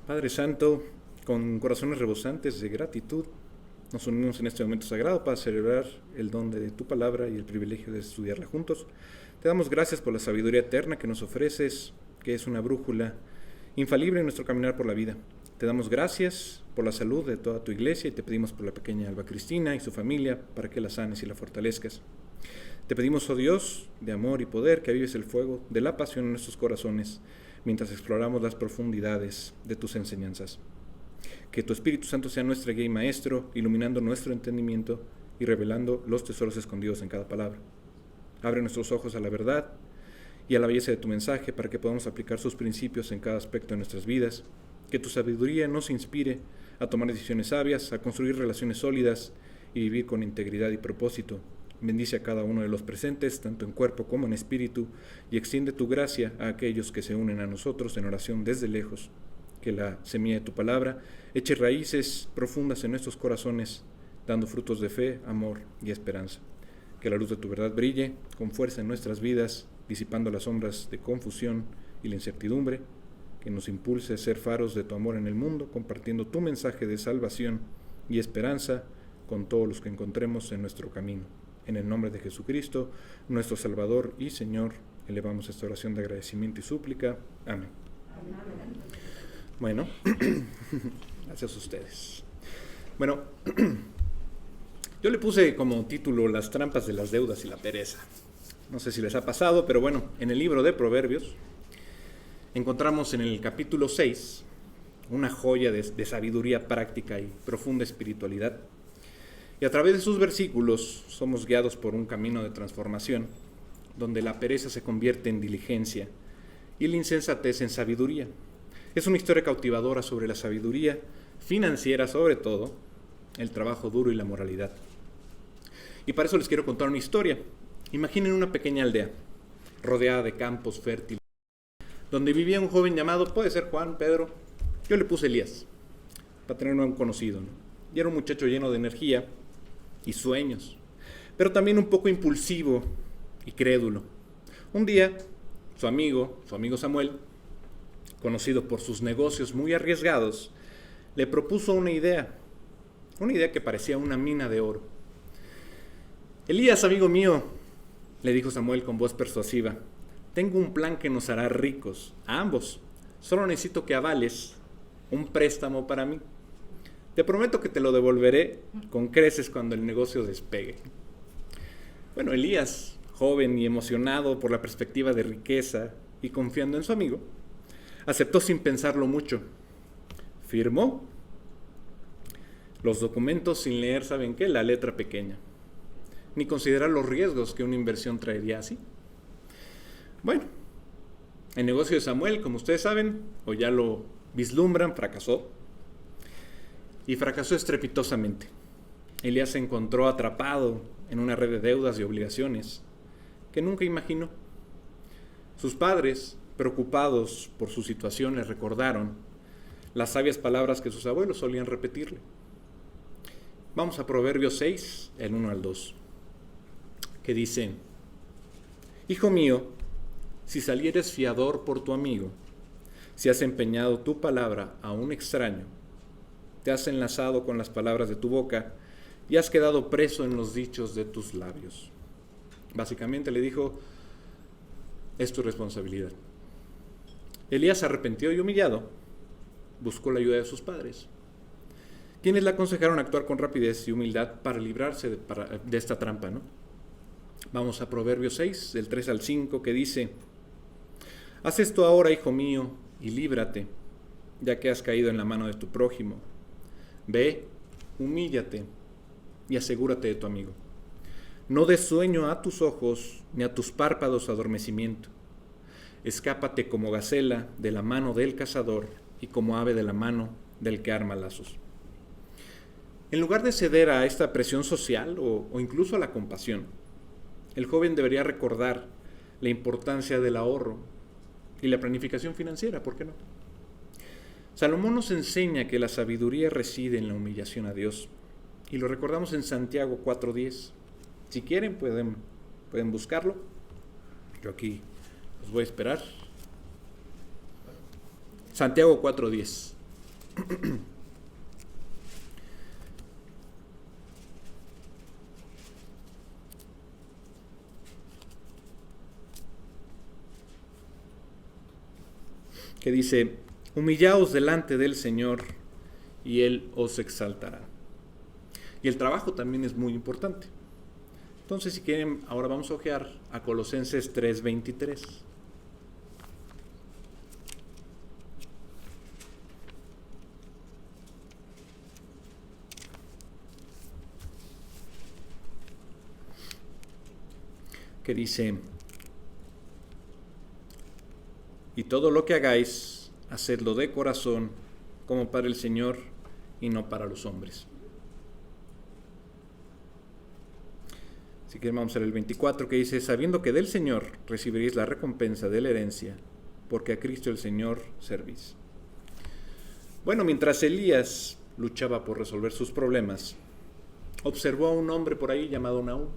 Padre Santo, con corazones rebosantes de gratitud, nos unimos en este momento sagrado para celebrar el don de tu palabra y el privilegio de estudiarla juntos. Te damos gracias por la sabiduría eterna que nos ofreces, que es una brújula infalible en nuestro caminar por la vida. Te damos gracias por la salud de toda tu iglesia y te pedimos por la pequeña Alba Cristina y su familia para que la sanes y la fortalezcas. Te pedimos, oh Dios, de amor y poder, que avives el fuego de la pasión en nuestros corazones mientras exploramos las profundidades de tus enseñanzas. Que tu Espíritu Santo sea nuestra guía y maestro, iluminando nuestro entendimiento y revelando los tesoros escondidos en cada palabra. Abre nuestros ojos a la verdad y a la belleza de tu mensaje para que podamos aplicar sus principios en cada aspecto de nuestras vidas. Que tu sabiduría nos inspire a tomar decisiones sabias, a construir relaciones sólidas y vivir con integridad y propósito. Bendice a cada uno de los presentes, tanto en cuerpo como en espíritu, y extiende tu gracia a aquellos que se unen a nosotros en oración desde lejos. Que la semilla de tu palabra eche raíces profundas en nuestros corazones, dando frutos de fe, amor y esperanza. Que la luz de tu verdad brille con fuerza en nuestras vidas, disipando las sombras de confusión y la incertidumbre. Que nos impulse a ser faros de tu amor en el mundo, compartiendo tu mensaje de salvación y esperanza con todos los que encontremos en nuestro camino. En el nombre de Jesucristo, nuestro Salvador y Señor, elevamos esta oración de agradecimiento y súplica. Amén. Bueno, gracias a ustedes. Bueno, yo le puse como título Las trampas de las deudas y la pereza. No sé si les ha pasado, pero bueno, en el libro de Proverbios encontramos en el capítulo 6 una joya de sabiduría práctica y profunda espiritualidad. Y a través de sus versículos somos guiados por un camino de transformación, donde la pereza se convierte en diligencia y la insensatez en sabiduría. Es una historia cautivadora sobre la sabiduría financiera, sobre todo, el trabajo duro y la moralidad. Y para eso les quiero contar una historia. Imaginen una pequeña aldea, rodeada de campos fértiles, donde vivía un joven llamado, puede ser Juan, Pedro, yo le puse Elías, para tenerlo un conocido, ¿no? Y era un muchacho lleno de energía y sueños, pero también un poco impulsivo y crédulo. Un día, su amigo Samuel, conocido por sus negocios muy arriesgados, le propuso una idea que parecía una mina de oro. Elías, amigo mío, le dijo Samuel con voz persuasiva, tengo un plan que nos hará ricos, a ambos. Solo necesito que avales un préstamo para mí. Te prometo que te lo devolveré con creces cuando el negocio despegue. Bueno, Elías, joven y emocionado por la perspectiva de riqueza y confiando en su amigo, aceptó sin pensarlo mucho. Firmó los documentos sin leer, ¿saben qué? La letra pequeña, ni considerar los riesgos que una inversión traería así. Bueno, el negocio de Samuel, como ustedes saben, o ya lo vislumbran, fracasó. Y fracasó estrepitosamente. Elías se encontró atrapado en una red de deudas y obligaciones que nunca imaginó. Sus padres, preocupados por su situación, le recordaron las sabias palabras que sus abuelos solían repetirle. Vamos a Proverbios 6, el 1 al 2, que dice, Hijo mío, si salieres fiador por tu amigo, si has empeñado tu palabra a un extraño, te has enlazado con las palabras de tu boca y has quedado preso en los dichos de tus labios. Básicamente le dijo, es tu responsabilidad. Elías se arrepintió y humillado, buscó la ayuda de sus padres, quienes le aconsejaron actuar con rapidez y humildad para librarse de esta trampa, ¿no? Vamos a Proverbios 6, del 3 al 5, que dice, haz esto ahora, hijo mío, y líbrate, ya que has caído en la mano de tu prójimo. Ve, humíllate y asegúrate de tu amigo. No des sueño a tus ojos, ni a tus párpados adormecimiento. Escápate como gacela de la mano del cazador y como ave de la mano del que arma lazos. En lugar de ceder a esta presión social o incluso a la compasión, el joven debería recordar la importancia del ahorro y la planificación financiera, ¿por qué no? Salomón nos enseña que la sabiduría reside en la humillación a Dios, y lo recordamos en Santiago 4:10. Si quieren, pueden buscarlo. Yo aquí los voy a esperar. Santiago 4:10. Que dice: humillaos delante del Señor y Él os exaltará. Y el trabajo también es muy importante. Entonces, si quieren, ahora vamos a ojear a Colosenses 3:23. Que dice: y todo lo que hagáis, hacedlo de corazón, como para el Señor y no para los hombres. Si quieren, vamos a ver el 24, que dice: sabiendo que del Señor recibiréis la recompensa de la herencia, porque a Cristo el Señor servís. Bueno, mientras Elías luchaba por resolver sus problemas, observó a un hombre por ahí llamado Nahum,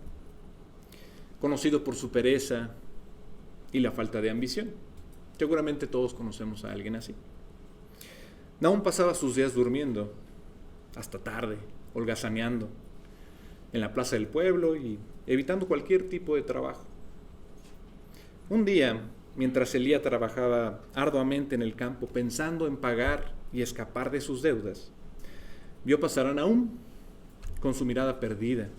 conocido por su pereza y la falta de ambición. Seguramente todos conocemos a alguien así. Nahum pasaba sus días durmiendo hasta tarde, holgazaneando en la plaza del pueblo y evitando cualquier tipo de trabajo. Un día, mientras Elías trabajaba arduamente en el campo, pensando en pagar y escapar de sus deudas, vio pasar a Nahum con su mirada perdida.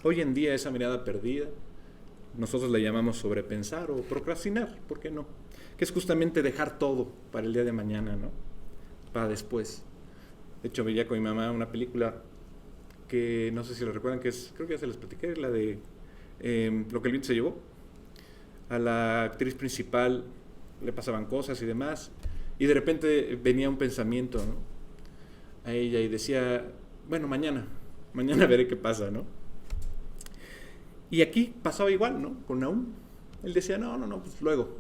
Hoy en día esa mirada perdida nosotros la llamamos sobrepensar o procrastinar, ¿por qué no? Que es justamente dejar todo para el día de mañana, ¿no? Para después. De hecho, veía con mi mamá una película que no sé si lo recuerdan, que es, creo que ya se les platiqué, la de Lo que el viento se llevó. A la actriz principal le pasaban cosas y demás, y de repente venía un pensamiento, ¿no?, a ella, y decía: bueno, mañana veré qué pasa, ¿no? Y aquí pasaba igual, ¿no?, con Nahum. Él decía: no, pues luego.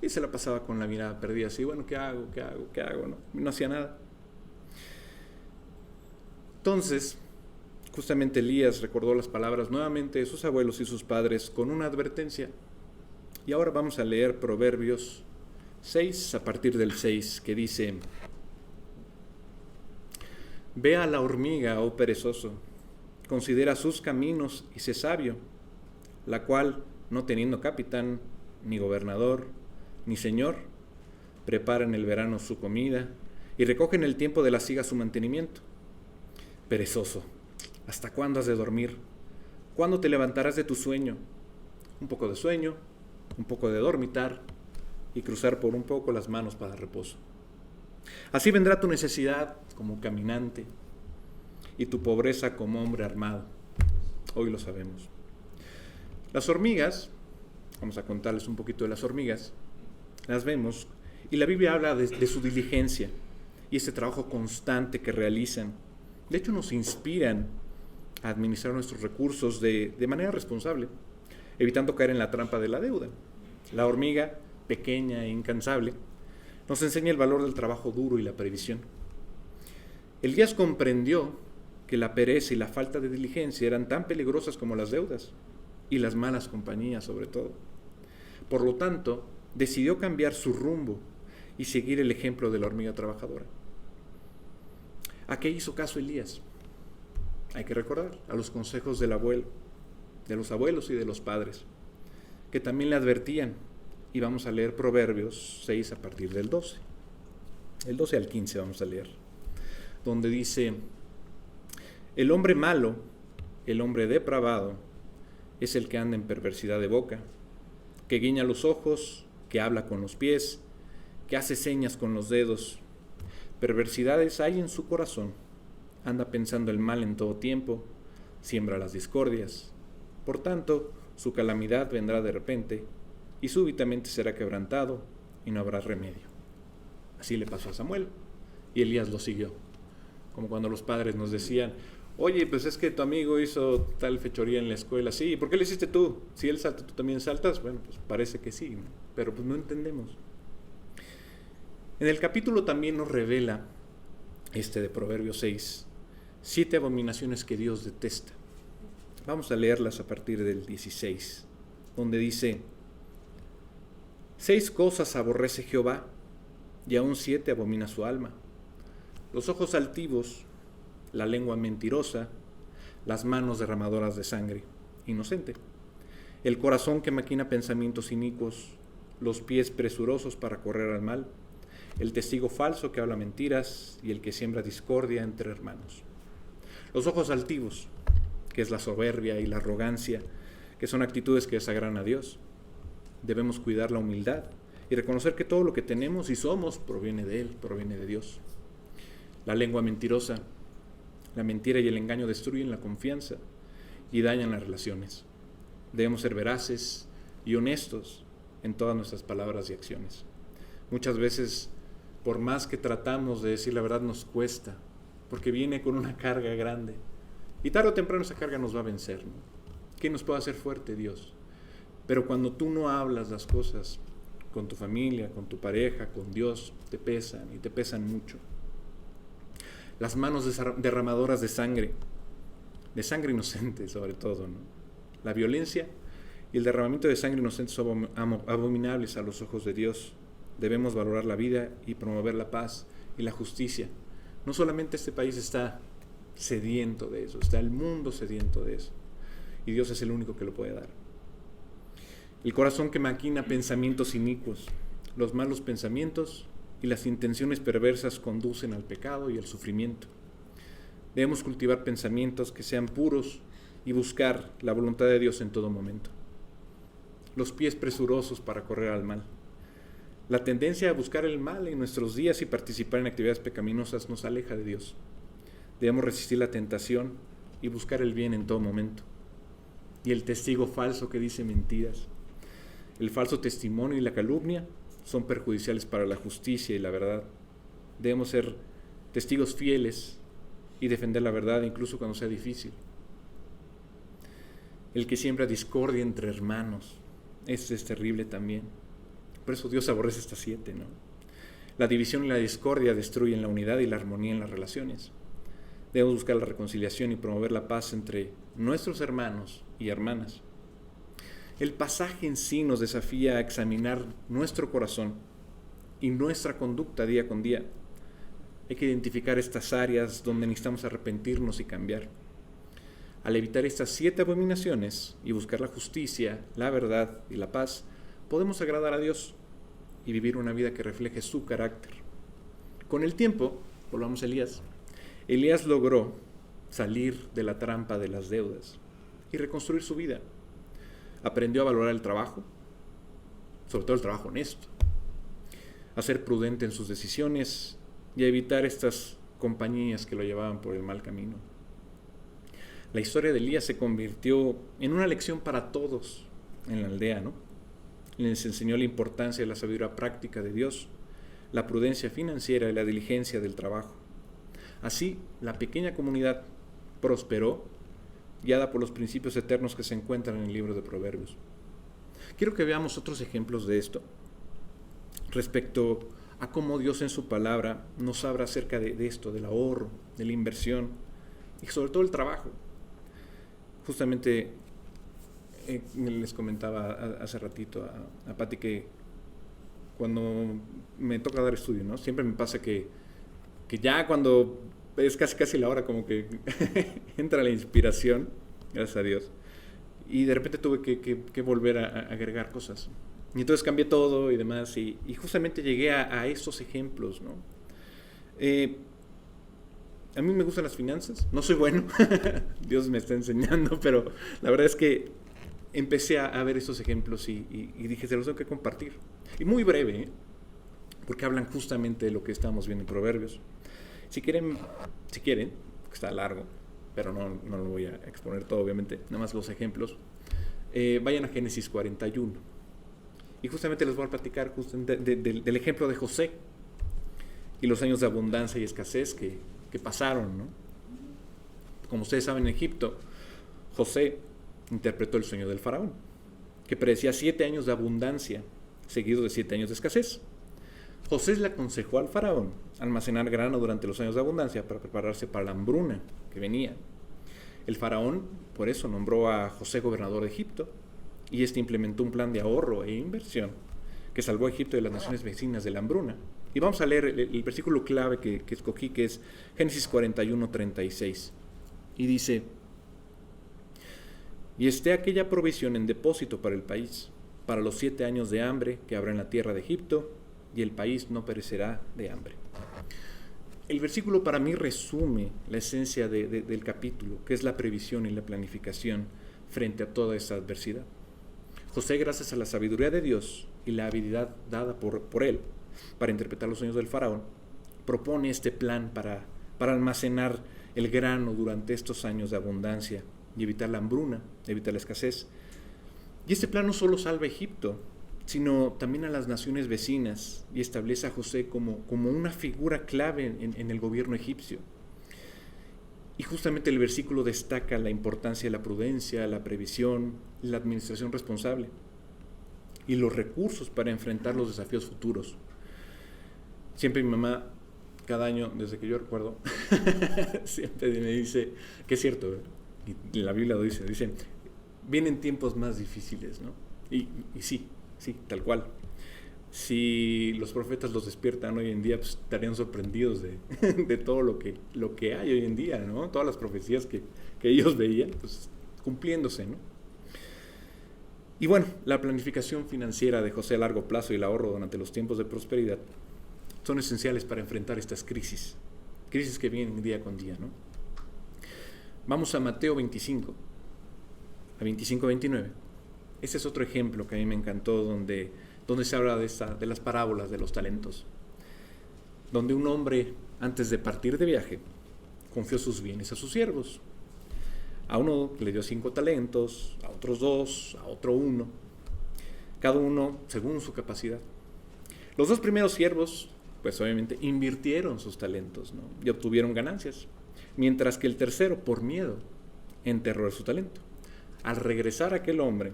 Y se la pasaba con la mirada perdida, así: bueno, ¿qué hago? ¿No? No hacía nada. Entonces, justamente Elías recordó las palabras nuevamente de sus abuelos y sus padres con una advertencia. Y ahora vamos a leer Proverbios 6, a partir del 6, que dice: ve a la hormiga, oh perezoso, considera sus caminos y sé sabio, la cual, no teniendo capitán, ni gobernador, ni señor, prepara en el verano su comida y recoge en el tiempo de la siega su mantenimiento. Perezoso, ¿hasta cuándo has de dormir? ¿Cuándo te levantarás de tu sueño? Un poco de sueño, un poco de dormitar y cruzar por un poco las manos para reposo. Así vendrá tu necesidad como caminante y tu pobreza como hombre armado. Hoy lo sabemos. Las hormigas, vamos a contarles un poquito de las hormigas, las vemos y la Biblia habla de su diligencia y ese trabajo constante que realizan. De hecho, nos inspiran a administrar nuestros recursos de manera responsable, evitando caer en la trampa de la deuda. La hormiga, pequeña e incansable, nos enseña el valor del trabajo duro y la previsión. Elías comprendió que la pereza y la falta de diligencia eran tan peligrosas como las deudas y las malas compañías sobre todo. Por lo tanto, decidió cambiar su rumbo y seguir el ejemplo de la hormiga trabajadora. ¿A qué hizo caso Elías? Hay que recordar a los consejos del abuelo, de los abuelos y de los padres, que también le advertían. Y vamos a leer Proverbios 6 a partir del 12. El 12 al 15 vamos a leer, donde dice: el hombre malo, el hombre depravado, es el que anda en perversidad de boca, que guiña los ojos, que habla con los pies, que hace señas con los dedos. Perversidades hay en su corazón, anda pensando el mal en todo tiempo, siembra las discordias. Por tanto, su calamidad vendrá de repente, y súbitamente será quebrantado, y no habrá remedio. Así le pasó a Samuel, y Elías lo siguió. Como cuando los padres nos decían: oye, pues es que tu amigo hizo tal fechoría en la escuela. Sí, ¿por qué lo hiciste tú? Si él salta, ¿tú también saltas? Bueno, pues parece que sí, ¿no? Pero pues no entendemos. En el capítulo también nos revela, de Proverbios 6, 7 abominaciones que Dios detesta. Vamos a leerlas a partir del 16, donde dice: 6 cosas aborrece Jehová, y aún 7 abomina su alma. Los ojos altivos, la lengua mentirosa, las manos derramadoras de sangre, inocente. El corazón que maquina pensamientos inicuos, los pies presurosos para correr al mal, el testigo falso que habla mentiras y el que siembra discordia entre hermanos. Los ojos altivos, que es la soberbia y la arrogancia, que son actitudes que desagradan a Dios. Debemos cuidar la humildad y reconocer que todo lo que tenemos y somos proviene de Él, proviene de Dios. La lengua mentirosa, la mentira y el engaño destruyen la confianza y dañan las relaciones. Debemos ser veraces y honestos en todas nuestras palabras y acciones. Muchas veces, por más que tratamos de decir la verdad, nos cuesta, porque viene con una carga grande. Y tarde o temprano esa carga nos va a vencer, ¿no? ¿Qué nos puede hacer fuerte? Dios. Pero cuando tú no hablas las cosas con tu familia, con tu pareja, con Dios, te pesan y te pesan mucho. Las manos derramadoras de sangre inocente sobre todo, ¿no? La violencia y el derramamiento de sangre inocente son abominables a los ojos de Dios. Debemos valorar la vida y promover la paz y la justicia. No solamente este país está sediento de eso, está el mundo sediento de eso. Y Dios es el único que lo puede dar. El corazón que maquina pensamientos inicuos, los malos pensamientos y las intenciones perversas conducen al pecado y al sufrimiento. Debemos cultivar pensamientos que sean puros y buscar la voluntad de Dios en todo momento. Los pies presurosos para correr al mal. La tendencia a buscar el mal en nuestros días y participar en actividades pecaminosas nos aleja de Dios. Debemos resistir la tentación y buscar el bien en todo momento. Y el testigo falso que dice mentiras. El falso testimonio y la calumnia son perjudiciales para la justicia y la verdad. Debemos ser testigos fieles y defender la verdad incluso cuando sea difícil. El que siembra discordia entre hermanos, este es terrible también. Por eso Dios aborrece estas 7, ¿no? La división y la discordia destruyen la unidad y la armonía en las relaciones. Debemos buscar la reconciliación y promover la paz entre nuestros hermanos y hermanas. El pasaje en sí nos desafía a examinar nuestro corazón y nuestra conducta día con día. Hay que identificar estas áreas donde necesitamos arrepentirnos y cambiar. Al evitar estas 7 abominaciones y buscar la justicia, la verdad y la paz, podemos agradar a Dios y vivir una vida que refleje su carácter. Con el tiempo, volvamos a Elías. Elías logró salir de la trampa de las deudas y reconstruir su vida. Aprendió a valorar el trabajo, sobre todo el trabajo honesto, a ser prudente en sus decisiones y a evitar estas compañías que lo llevaban por el mal camino. La historia de Elías se convirtió en una lección para todos en la aldea, ¿no? Les enseñó la importancia de la sabiduría práctica de Dios, la prudencia financiera y la diligencia del trabajo. Así, la pequeña comunidad prosperó, guiada por los principios eternos que se encuentran en el libro de Proverbios. Quiero que veamos otros ejemplos de esto, respecto a cómo Dios en su palabra nos habla acerca de esto, del ahorro, de la inversión y sobre todo el trabajo. Justamente les comentaba hace ratito a Pati que cuando me toca dar estudio, ¿no? Siempre me pasa que ya cuando es casi la hora como que entra la inspiración, gracias a Dios, y de repente tuve que volver a agregar cosas. Y entonces cambié todo y demás, y justamente llegué a estos ejemplos, ¿no? A mí me gustan las finanzas, no soy bueno, Dios me está enseñando, pero la verdad es que empecé a ver estos ejemplos y dije, se los tengo que compartir. Y muy breve, porque hablan justamente de lo que estamos viendo en Proverbios. Si quieren, que está largo, pero no lo voy a exponer todo, obviamente, nada más los ejemplos. Vayan a Génesis 41. Y justamente les voy a platicar del ejemplo de José y los años de abundancia y escasez que pasaron, ¿no? Como ustedes saben, en Egipto, José interpretó el sueño del faraón, que predecía 7 años de abundancia, seguidos de 7 años de escasez. José le aconsejó al faraón almacenar grano durante los años de abundancia para prepararse para la hambruna que venía. El faraón, por eso, nombró a José gobernador de Egipto, y este implementó un plan de ahorro e inversión que salvó a Egipto de las naciones vecinas de la hambruna Y vamos a leer el versículo clave que escogí, que es Génesis 41:36. Y dice: y esté aquella provisión en depósito para el país, para los 7 años de hambre que habrá en la tierra de Egipto, y el país no perecerá de hambre. El versículo para mí resume la esencia del capítulo, que es la previsión y la planificación frente a toda esa adversidad. José, gracias a la sabiduría de Dios y la habilidad dada por él para interpretar los sueños del faraón, propone este plan para almacenar el grano durante estos años de abundancia y evitar la hambruna, evitar la escasez. Y este plan no solo salva a Egipto, sino también a las naciones vecinas, y establece a José como una figura clave en el gobierno egipcio. Y justamente el versículo destaca la importancia de la prudencia, la previsión, la administración responsable y los recursos para enfrentar los desafíos futuros. Siempre mi mamá, cada año, desde que yo recuerdo, siempre me dice, que es cierto, y la Biblia lo dice, vienen tiempos más difíciles, ¿no? Y sí, tal cual. Si los profetas los despiertan hoy en día, pues estarían sorprendidos de todo lo que hay hoy en día, ¿no? Todas las profecías que ellos veían, pues cumpliéndose, ¿no? Y bueno, la planificación financiera de José a largo plazo y el ahorro durante los tiempos de prosperidad son esenciales para enfrentar estas crisis que vienen día con día, ¿no? Vamos a Mateo 25, a 25-29. Ese es otro ejemplo que a mí me encantó, donde se habla de las parábolas de los talentos, donde un hombre, antes de partir de viaje, confió sus bienes a sus siervos. A uno le dio 5 talentos, a otros 2, a otro 1, cada uno según su capacidad. Los 2 primeros siervos, pues obviamente invirtieron sus talentos, ¿no? Y obtuvieron ganancias, mientras que el tercero, por miedo, enterró su talento. Al regresar aquel hombre,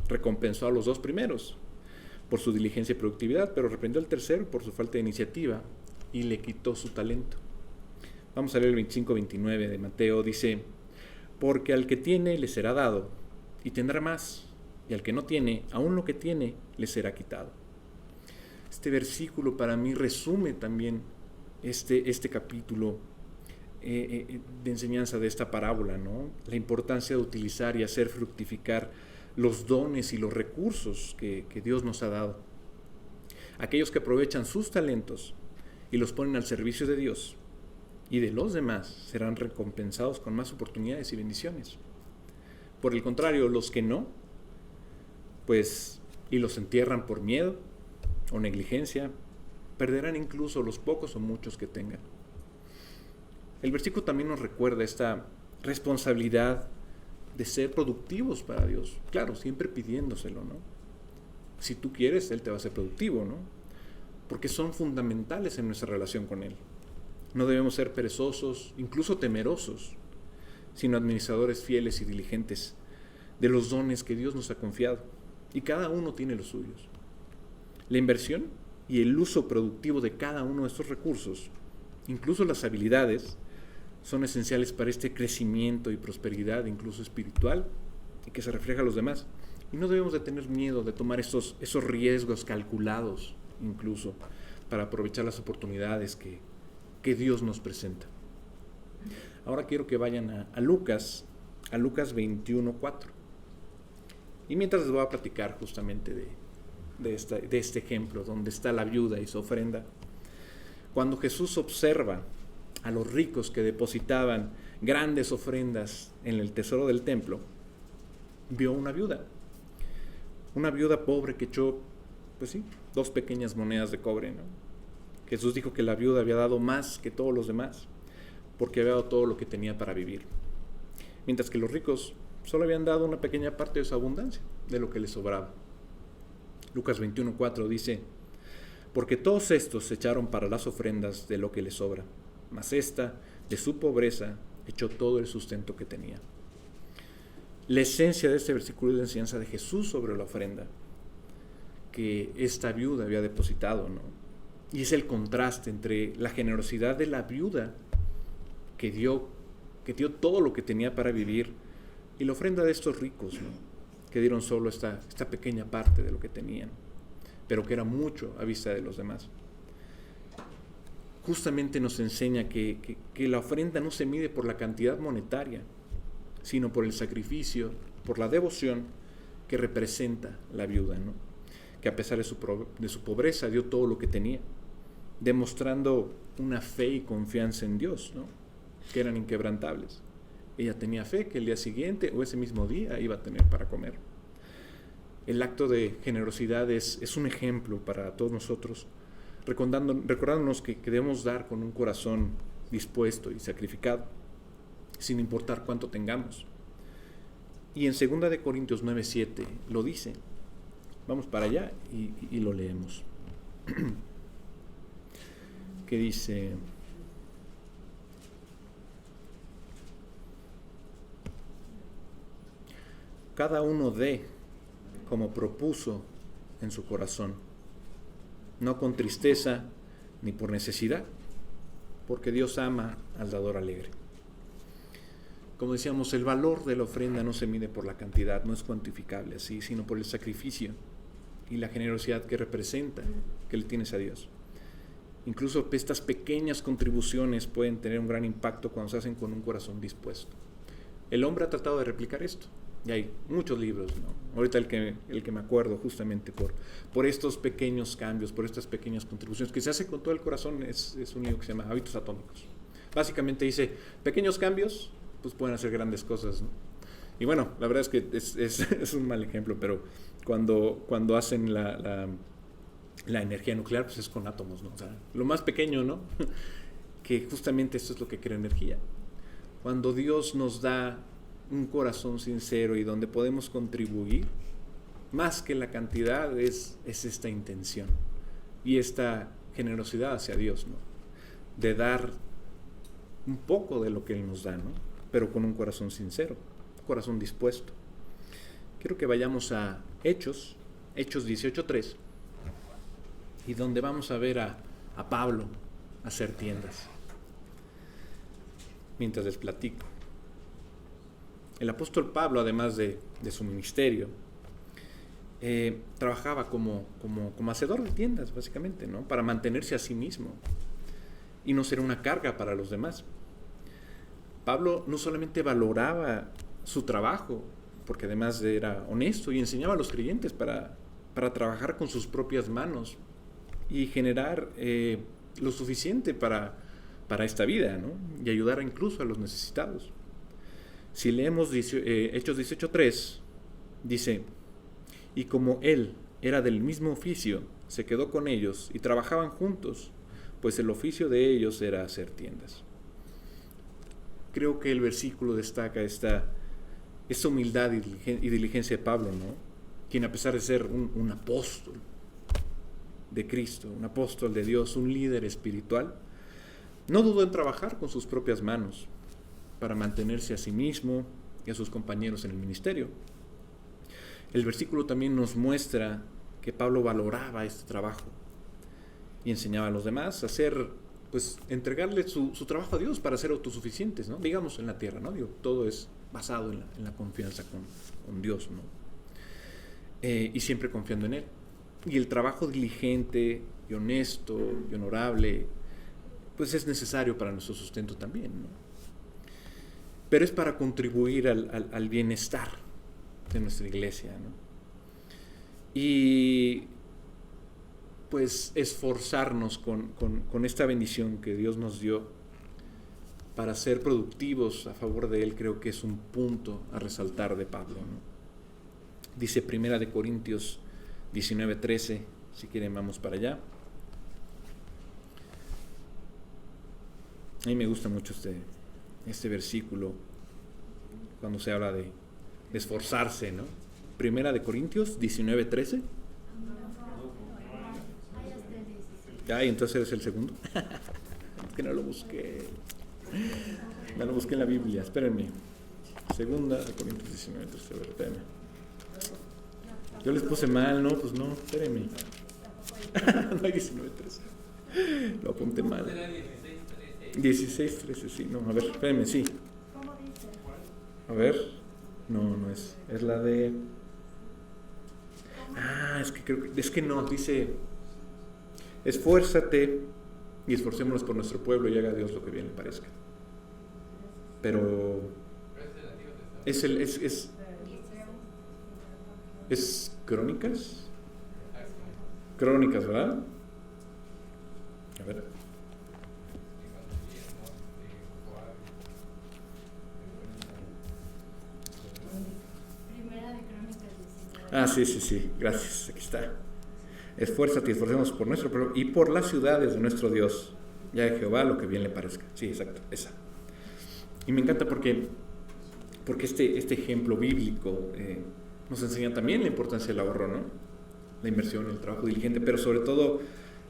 recompensó a los 2 primeros por su diligencia y productividad, pero reprendió al tercero por su falta de iniciativa y le quitó su talento. Vamos a leer el 25-29 de Mateo. Dice: porque al que tiene le será dado y tendrá más, y al que no tiene, aún lo que tiene le será quitado. Este versículo para mí resume también este capítulo de enseñanza de esta parábola, ¿no? La importancia de utilizar y hacer fructificar los dones y los recursos que Dios nos ha dado. Aquellos que aprovechan sus talentos y los ponen al servicio de Dios y de los demás serán recompensados con más oportunidades y bendiciones. Por el contrario, los que no, pues, y los entierran por miedo o negligencia, perderán incluso los pocos o muchos que tengan. El versículo también nos recuerda esta responsabilidad de ser productivos para Dios. Claro, siempre pidiéndoselo, ¿no? Si tú quieres, Él te va a hacer productivo, ¿no? Porque son fundamentales en nuestra relación con Él. No debemos ser perezosos, incluso temerosos, sino administradores fieles y diligentes de los dones que Dios nos ha confiado. Y cada uno tiene los suyos. La inversión y el uso productivo de cada uno de estos recursos, incluso las habilidades, son esenciales para este crecimiento y prosperidad, incluso espiritual, y que se refleja a los demás. Y no debemos de tener miedo de tomar esos riesgos calculados, incluso, para aprovechar las oportunidades que Dios nos presenta. Ahora quiero que vayan a Lucas 21:4. Y mientras les voy a platicar justamente de este ejemplo, donde está la viuda y su ofrenda. Cuando Jesús observa a los ricos que depositaban grandes ofrendas en el tesoro del templo, vio una viuda pobre que echó, pues sí, 2 pequeñas monedas de cobre, ¿no? Jesús dijo que la viuda había dado más que todos los demás, porque había dado todo lo que tenía para vivir, mientras que los ricos solo habían dado una pequeña parte de su abundancia, de lo que les sobraba. Lucas 21:4 dice: porque todos estos se echaron para las ofrendas de lo que les sobra, mas esta, de su pobreza, echó todo el sustento que tenía. La esencia de este versículo es la enseñanza de Jesús sobre la ofrenda que esta viuda había depositado, ¿no? Y es el contraste entre la generosidad de la viuda que dio todo lo que tenía para vivir, y la ofrenda de estos ricos, ¿no? Que dieron solo esta pequeña parte de lo que tenían, pero que era mucho a vista de los demás. justamente nos enseña que la ofrenda no se mide por la cantidad monetaria, sino por el sacrificio, por la devoción que representa la viuda, ¿no? Que a pesar de su pobreza dio todo lo que tenía, demostrando una fe y confianza en Dios, ¿no? Que eran inquebrantables. Ella tenía fe que el día siguiente o ese mismo día iba a tener para comer. El acto de generosidad es un ejemplo para todos nosotros, recordándonos que debemos dar con un corazón dispuesto y sacrificado, sin importar cuánto tengamos. Y en 2 de Corintios 9:7 lo dice. Vamos para allá y lo leemos. Que dice: cada uno dé como propuso en su corazón, no con tristeza ni por necesidad, porque Dios ama al dador alegre. Como decíamos, el valor de la ofrenda no se mide por la cantidad, no es cuantificable así, sino por el sacrificio y la generosidad que representa, que le tienes a Dios. Incluso estas pequeñas contribuciones pueden tener un gran impacto cuando se hacen con un corazón dispuesto. El hombre ha tratado de replicar esto, y hay muchos libros, ¿no? Ahorita el que me acuerdo justamente por estos pequeños cambios, por estas pequeñas contribuciones que se hace con todo el corazón, es un libro que se llama Hábitos Atómicos. Básicamente dice, pequeños cambios pues pueden hacer grandes cosas, ¿no? Y bueno, la verdad es que es un mal ejemplo, pero cuando hacen la energía nuclear, pues es con átomos, ¿no? O sea, lo más pequeño, ¿no? Que justamente esto es lo que crea energía. Cuando Dios nos da un corazón sincero y donde podemos contribuir, más que la cantidad es esta intención y esta generosidad hacia Dios, ¿no? De dar un poco de lo que Él nos da, ¿no? Pero con un corazón sincero, un corazón dispuesto. Quiero que vayamos a Hechos 18:3, y donde vamos a ver a Pablo hacer tiendas. Mientras les platico. El apóstol Pablo, además de su ministerio, trabajaba como hacedor de tiendas, básicamente, ¿no? Para mantenerse a sí mismo y no ser una carga para los demás. Pablo no solamente valoraba su trabajo, porque además era honesto y enseñaba a los creyentes para trabajar con sus propias manos y generar lo suficiente para esta vida, ¿no? Y ayudar incluso a los necesitados. Si leemos Hechos 18:3, dice: y como él era del mismo oficio, se quedó con ellos y trabajaban juntos, pues el oficio de ellos era hacer tiendas. Creo que el versículo destaca esta humildad y diligencia de Pablo, ¿no? Quien, a pesar de ser un apóstol de Cristo, un apóstol de Dios, un líder espiritual, no dudó en trabajar con sus propias manos para mantenerse a sí mismo y a sus compañeros en el ministerio. El versículo también nos muestra que Pablo valoraba este trabajo y enseñaba a los demás a hacer, pues, entregarle su trabajo a Dios para ser autosuficientes, ¿no? Digamos en la tierra, ¿no? Digo, todo es basado en la confianza con Dios, ¿no? Y siempre confiando en Él. Y el trabajo diligente y honesto y honorable, pues es necesario para nuestro sustento también, ¿no? Pero es para contribuir al bienestar de nuestra iglesia, ¿no? Y pues esforzarnos con esta bendición que Dios nos dio para ser productivos a favor de Él, creo que es un punto a resaltar de Pablo, ¿no? Dice 1 de Corintios 19:13, si quieren vamos para allá. A mí me gusta mucho este versículo cuando se habla de esforzarse, ¿no? 1 de Corintios 19:13. Ay, entonces eres el segundo. Es que no lo busqué. No lo busqué en la Biblia, espérenme. 2 de Corintios 19:13, a ver, espérenme. Yo les puse mal, no, pues no, espérenme. No hay 19:13. Lo apunté mal. 16:13, sí, no, a ver, espérenme, sí. A ver, no es la de... es que creo que, es que no, dice, esfuérzate y esforcémonos por nuestro pueblo y haga Dios lo que bien le parezca. Pero es Crónicas. Crónicas, ¿verdad? A ver. Primera de Crónicas 19. Ah, sí, gracias, aquí está. Esfuérzate y esforcemos por nuestro pueblo y por las ciudades de nuestro Dios, ya de Jehová lo que bien le parezca. Sí, exacto, esa. Y me encanta porque este ejemplo bíblico nos enseña también la importancia del ahorro, ¿no? La inversión, el trabajo diligente, pero sobre todo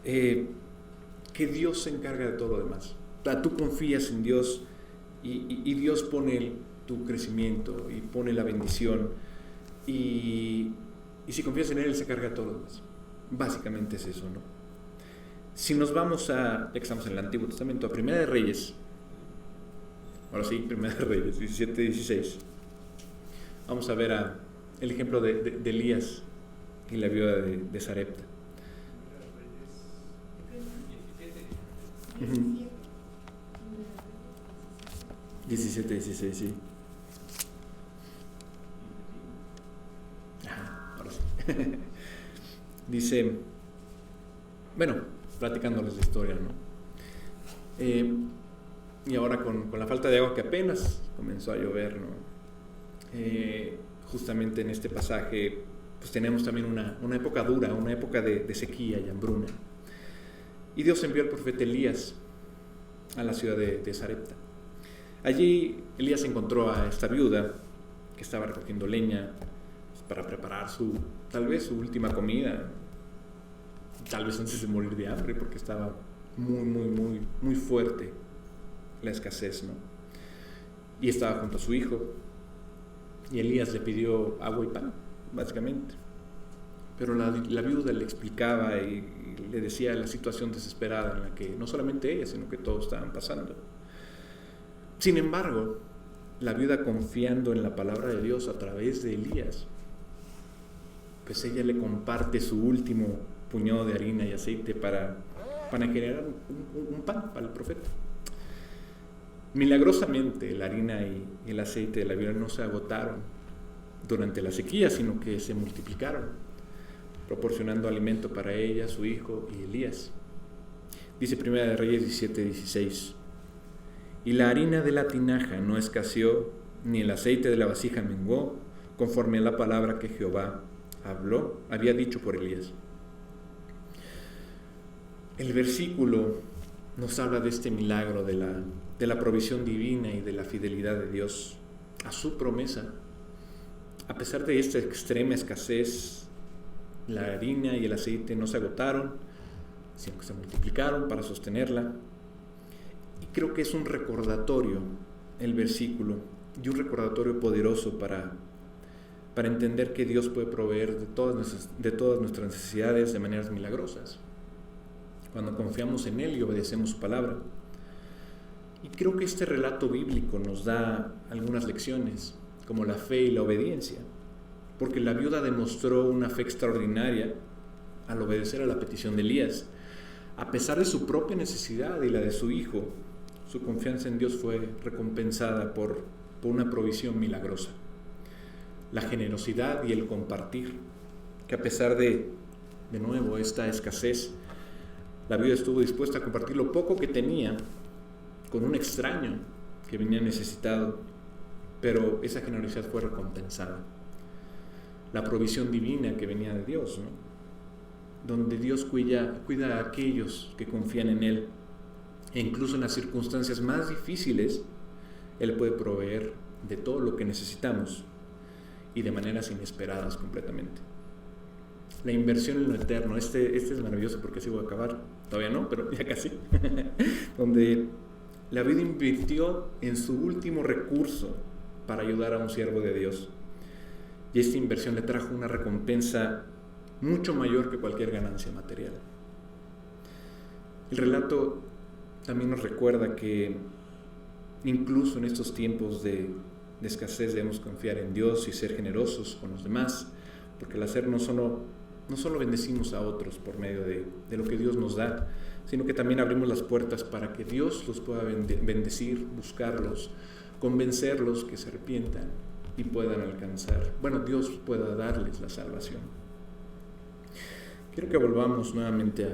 que Dios se encarga de todo lo demás. O sea, tú confías en Dios y Dios pone tu crecimiento y pone la bendición y si confías en Él se carga de todo lo demás. Básicamente es eso, ¿no? Si nos vamos ya que estamos en el Antiguo Testamento, a Primera de Reyes, ahora sí, Primera de Reyes 17-16, vamos a ver el ejemplo de Elías y la viuda de Sarepta. 17-16, sí. Ahora sí. Dice, bueno, platicándoles la historia, ¿no? Y ahora con la falta de agua que apenas comenzó a llover, ¿no? Justamente en este pasaje, pues tenemos también una época dura, una época de sequía y hambruna. Y Dios envió al profeta Elías a la ciudad de Sarepta. Allí Elías encontró a esta viuda que estaba recogiendo leña para preparar tal vez su última comida, tal vez antes de morir de hambre, porque estaba muy fuerte la escasez, ¿no? Y estaba junto a su hijo, y Elías le pidió agua y pan, básicamente. Pero la viuda le explicaba y le decía la situación desesperada en la que no solamente ella, sino que todos estaban pasando. Sin embargo, la viuda, confiando en la palabra de Dios a través de Elías, pues ella le comparte su último puñado de harina y aceite para generar un pan para el profeta. Milagrosamente, la harina y el aceite de la viuda no se agotaron durante la sequía, sino que se multiplicaron, proporcionando alimento para ella, su hijo y Elías. Dice Primera de Reyes 17-16: y la harina de la tinaja no escaseó, ni el aceite de la vasija menguó, conforme a la palabra que Jehová había dicho por Elías. El versículo nos habla de este milagro de la provisión divina y de la fidelidad de Dios a su promesa. A pesar de esta extrema escasez, la harina y el aceite no se agotaron, sino que se multiplicaron para sostenerla. Y creo que es un recordatorio, el versículo, y un recordatorio poderoso para entender que Dios puede proveer de todas nuestras necesidades de maneras milagrosas, cuando confiamos en Él y obedecemos su palabra. Y creo que este relato bíblico nos da algunas lecciones, como la fe y la obediencia, porque la viuda demostró una fe extraordinaria al obedecer a la petición de Elías. A pesar de su propia necesidad y la de su hijo, su confianza en Dios fue recompensada por una provisión milagrosa. La generosidad y el compartir, que a pesar de nuevo, esta escasez, la viuda estuvo dispuesta a compartir lo poco que tenía con un extraño que venía necesitado, pero esa generosidad fue recompensada. La provisión divina que venía de Dios, ¿no? Donde Dios cuida a aquellos que confían en Él, e incluso en las circunstancias más difíciles, Él puede proveer de todo lo que necesitamos y de maneras inesperadas completamente. La inversión en lo eterno, este es maravilloso porque así voy a acabar, todavía no, pero ya casi, donde la vida invirtió en su último recurso para ayudar a un siervo de Dios, y esta inversión le trajo una recompensa mucho mayor que cualquier ganancia material. El relato también nos recuerda que incluso en estos tiempos de escasez debemos confiar en Dios y ser generosos con los demás, porque al hacer no solo bendecimos a otros por medio de lo que Dios nos da, sino que también abrimos las puertas para que Dios los pueda bendecir, buscarlos, convencerlos que se arrepientan y puedan alcanzar, Dios pueda darles la salvación. Quiero que volvamos nuevamente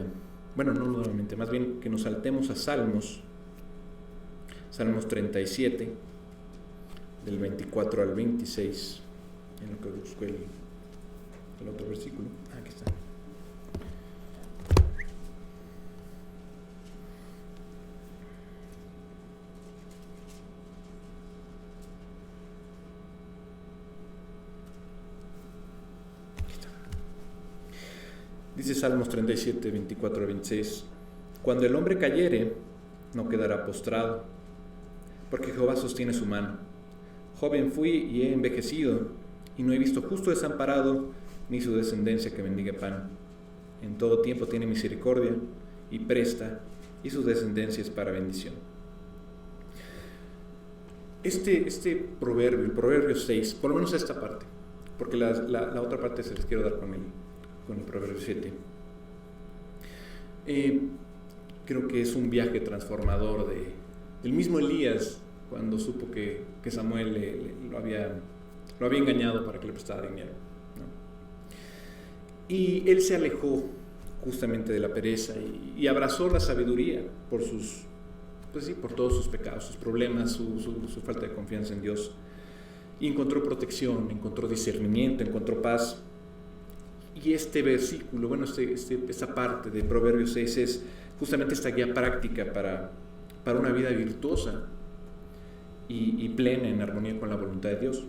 no nuevamente, más bien que nos saltemos a Salmos 37, del 24 al 26, en lo que busco el otro versículo. Aquí está. Dice Salmos 37, 24 al 26: Cuando el hombre cayere, no quedará postrado, porque Jehová sostiene su mano. Joven fui y he envejecido, y no he visto justo desamparado, ni su descendencia que mendigue pan. En todo tiempo tiene misericordia, y presta, y su descendencia es para bendición. Este proverbio, el proverbio 6, por lo menos esta parte, porque la otra parte se les quiero dar con el proverbio 7. Creo que es un viaje transformador del mismo Elías, cuando supo que Samuel lo había engañado para que le prestara dinero, ¿no? Y él se alejó justamente de la pereza y abrazó la sabiduría por todos sus pecados, sus problemas, su falta de confianza en Dios. Y encontró protección, encontró discernimiento, encontró paz. Y este versículo, esta parte de Proverbios 6 es justamente esta guía práctica para una vida virtuosa y plena en armonía con la voluntad de Dios.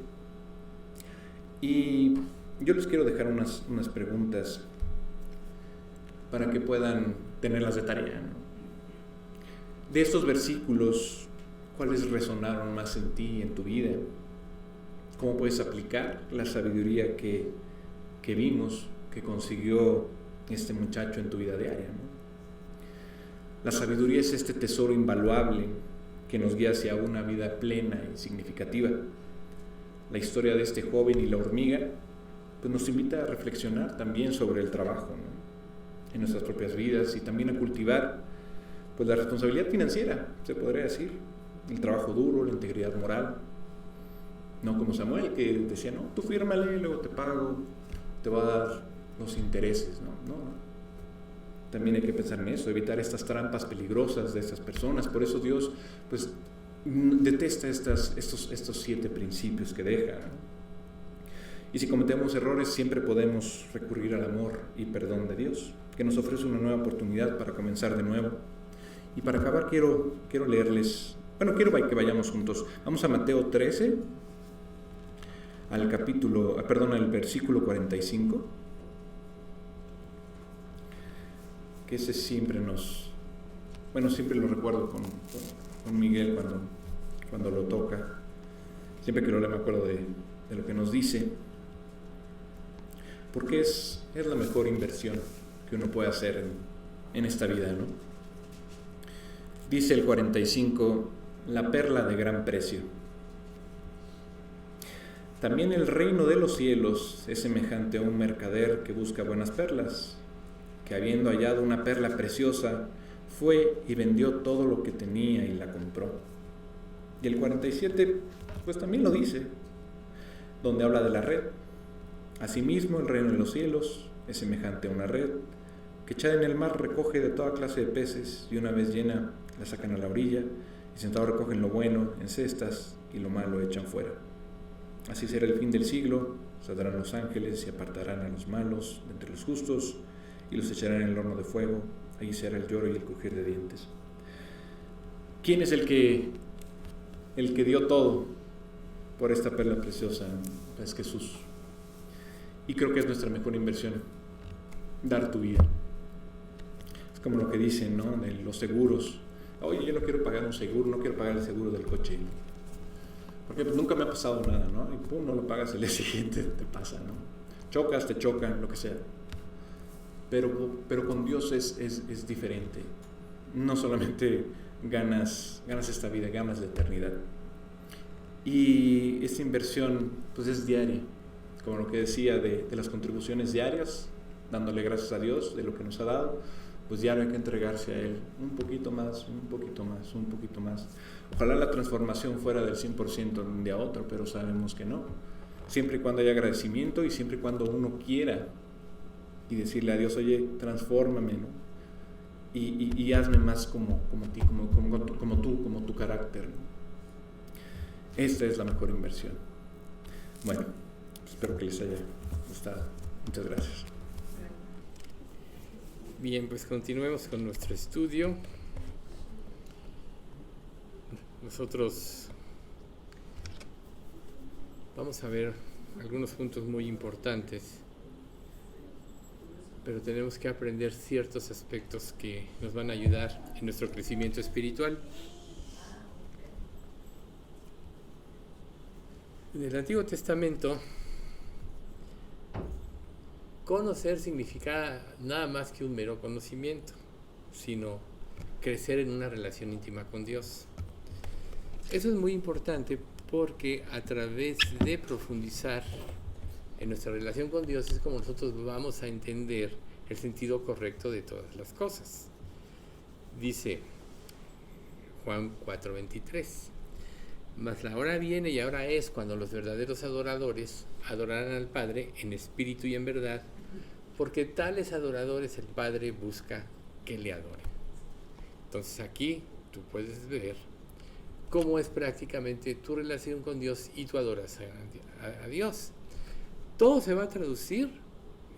Y yo les quiero dejar unas preguntas para que puedan tenerlas de tarea, ¿no? De estos versículos, ¿cuáles resonaron más en ti y en tu vida? ¿Cómo puedes aplicar la sabiduría que vimos que consiguió este muchacho en tu vida diaria, ¿no? La sabiduría es este tesoro invaluable que nos guía hacia una vida plena y significativa. La historia de este joven y la hormiga pues nos invita a reflexionar también sobre el trabajo, ¿no? En nuestras propias vidas, y también a cultivar pues la responsabilidad financiera, se podría decir, el trabajo duro, la integridad moral. No como Samuel, que decía, no, tú fírmale, luego te pago, te va a dar los intereses, ¿no? También hay que pensar en eso, evitar estas trampas peligrosas de estas personas. Por eso Dios pues detesta estos 7 principios que deja, ¿no? Y si cometemos errores, siempre podemos recurrir al amor y perdón de Dios, que nos ofrece una nueva oportunidad para comenzar de nuevo. Y para acabar quiero leerles, quiero que vayamos juntos. Vamos a Mateo 13, al versículo 45. Que ese siempre lo recuerdo con Miguel cuando lo toca. Siempre que lo leo me acuerdo de lo que nos dice, porque es la mejor inversión que uno puede hacer en esta vida, ¿no? Dice el 45: la perla de gran precio. También el reino de los cielos es semejante a un mercader que busca buenas perlas, que habiendo hallado una perla preciosa, fue y vendió todo lo que tenía y la compró. Y el 47 pues también lo dice, donde habla de la red. Asimismo, el reino de los cielos es semejante a una red que echada en el mar recoge de toda clase de peces, y una vez llena la sacan a la orilla, y sentados recogen lo bueno en cestas y lo malo echan fuera. Así será el fin del siglo, saldrán los ángeles y apartarán a los malos de entre los justos y los echarán en el horno de fuego. Allí será el lloro y el crujir de dientes. ¿Quién es el que dio todo por esta perla preciosa? Es Jesús. Y creo que es nuestra mejor inversión, dar tu vida. Es como lo que dicen, ¿no?, de los seguros. Oye, yo no quiero pagar un seguro, no quiero pagar el seguro del coche, porque pues nunca me ha pasado nada, ¿no? Y pum, no lo pagas, el día siguiente te pasa, ¿no? Chocas, te chocan, lo que sea. Pero con Dios es diferente. No solamente ganas esta vida, ganas la eternidad. Y esta inversión pues es diaria, como lo que decía de las contribuciones diarias, dándole gracias a Dios de lo que nos ha dado, pues ya no hay que entregarse a Él un poquito más, un poquito más, un poquito más. Ojalá la transformación fuera del 100% de un día a otro, pero sabemos que no. Siempre y cuando haya agradecimiento y siempre y cuando uno quiera y decirle a Dios, oye, transfórmame, ¿no? Y hazme más como ti, como tu carácter, ¿no? Esta es la mejor inversión. Bueno, espero que les haya gustado. Muchas gracias. Bien, pues continuemos con nuestro estudio. Nosotros vamos a ver algunos puntos muy importantes, pero tenemos que aprender ciertos aspectos que nos van a ayudar en nuestro crecimiento espiritual. En el Antiguo Testamento, conocer significa nada más que un mero conocimiento, sino crecer en una relación íntima con Dios. Eso es muy importante porque a través de profundizar en nuestra relación con Dios es como nosotros vamos a entender el sentido correcto de todas las cosas. Dice Juan 4:23, mas la hora viene y ahora es cuando los verdaderos adoradores adorarán al Padre en espíritu y en verdad, porque tales adoradores el Padre busca que le adoren. Entonces aquí tú puedes ver cómo es prácticamente tu relación con Dios y tu adoración a Dios. Todo se va a traducir,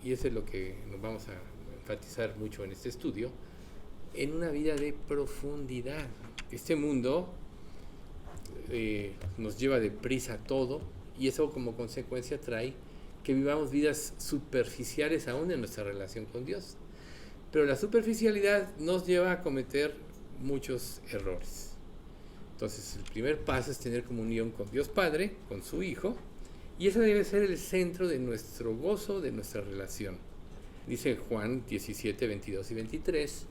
y eso es lo que nos vamos a enfatizar mucho en este estudio, en una vida de profundidad. Este mundo nos lleva deprisa todo, y eso como consecuencia trae que vivamos vidas superficiales aún en nuestra relación con Dios. Pero la superficialidad nos lleva a cometer muchos errores. Entonces, el primer paso es tener comunión con Dios Padre, con su Hijo, y ese debe ser el centro de nuestro gozo, de nuestra relación. Dice Juan 17, 22 y 23,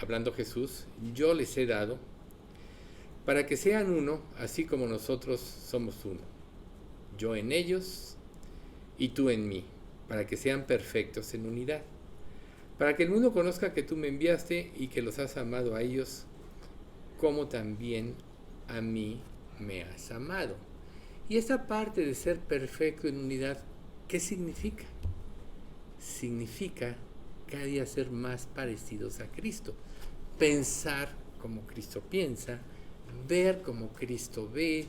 hablando Jesús, yo les he dado para que sean uno, así como nosotros somos uno. Yo en ellos y tú en mí, para que sean perfectos en unidad. Para que el mundo conozca que tú me enviaste y que los has amado a ellos, como también a mí me has amado. Y esta parte de ser perfecto en unidad, ¿qué significa? Significa cada día ser más parecidos a Cristo. Pensar como Cristo piensa, ver como Cristo ve,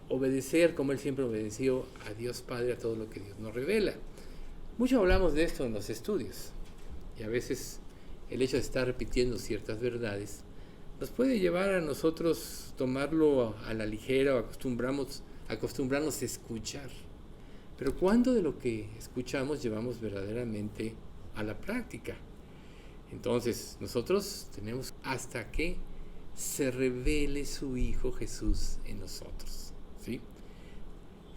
obedecer como Él siempre obedeció a Dios Padre, a todo lo que Dios nos revela. Mucho hablamos de esto en los estudios, y a veces el hecho de estar repitiendo ciertas verdades nos puede llevar a nosotros tomarlo a la ligera o acostumbrarnos a escuchar. Pero ¿cuánto de lo que escuchamos llevamos verdaderamente a la práctica? Entonces, nosotros tenemos hasta que se revele su Hijo Jesús en nosotros, ¿sí?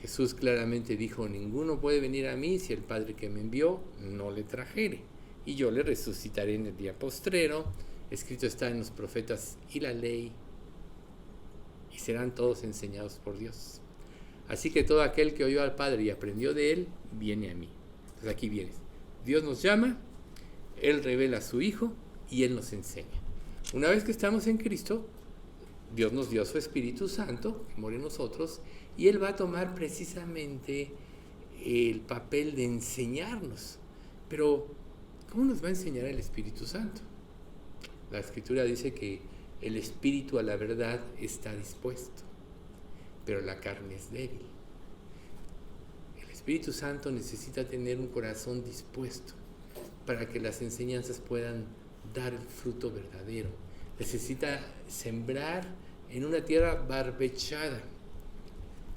Jesús claramente dijo, ninguno puede venir a mí si el Padre que me envió no le trajere, y yo le resucitaré en el día postrero. Escrito está en los profetas y la ley, y serán todos enseñados por Dios. Así que todo aquel que oyó al Padre y aprendió de Él, viene a mí. Entonces aquí vienes. Dios nos llama, Él revela a su Hijo y Él nos enseña. Una vez que estamos en Cristo, Dios nos dio su Espíritu Santo, que mora en nosotros, y Él va a tomar precisamente el papel de enseñarnos. Pero, ¿cómo nos va a enseñar el Espíritu Santo? La Escritura dice que el Espíritu a la verdad está dispuesto, pero la carne es débil. El Espíritu Santo necesita tener un corazón dispuesto para que las enseñanzas puedan dar el fruto verdadero. Necesita sembrar en una tierra barbechada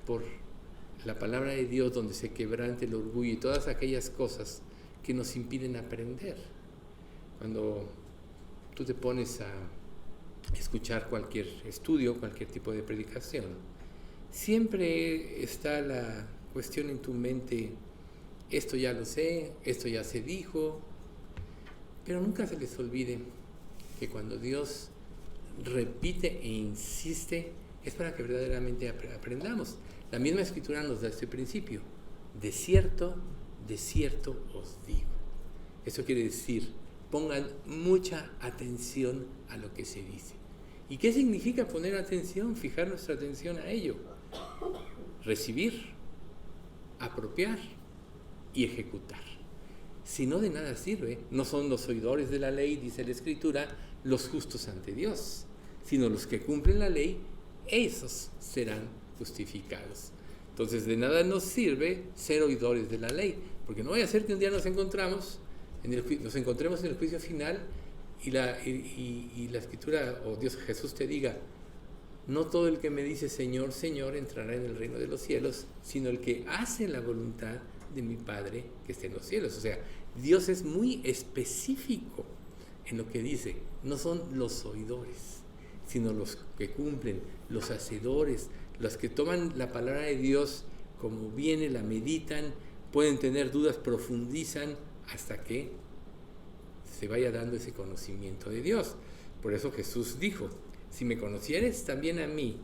por la palabra de Dios, donde se quebrante el orgullo y todas aquellas cosas que nos impiden aprender. Cuando tú te pones a escuchar cualquier estudio, cualquier tipo de predicación, siempre está la cuestión en tu mente, esto ya lo sé, esto ya se dijo, pero nunca se les olvide que cuando Dios repite e insiste, es para que verdaderamente aprendamos. La misma Escritura nos da este principio, de cierto os digo. Eso quiere decir, pongan mucha atención a lo que se dice. ¿Y qué significa poner atención? Fijar nuestra atención a ello. Recibir, apropiar y ejecutar. Si no, de nada sirve. No son los oidores de la ley, dice la Escritura, los justos ante Dios, sino los que cumplen la ley, esos serán justificados. Entonces, de nada nos sirve ser oidores de la ley, porque no vaya a ser que un día nos encontremos en el juicio final y la Escritura o Dios Jesús te diga: no todo el que me dice Señor, Señor entrará en el reino de los cielos, sino el que hace la voluntad de mi Padre que está en los cielos. O sea, Dios es muy específico en lo que dice. No son los oidores, sino los que cumplen, los hacedores, los que toman la palabra de Dios como viene, la meditan, pueden tener dudas, profundizan hasta que se vaya dando ese conocimiento de Dios. Por eso Jesús dijo: si me conocieres también a mí,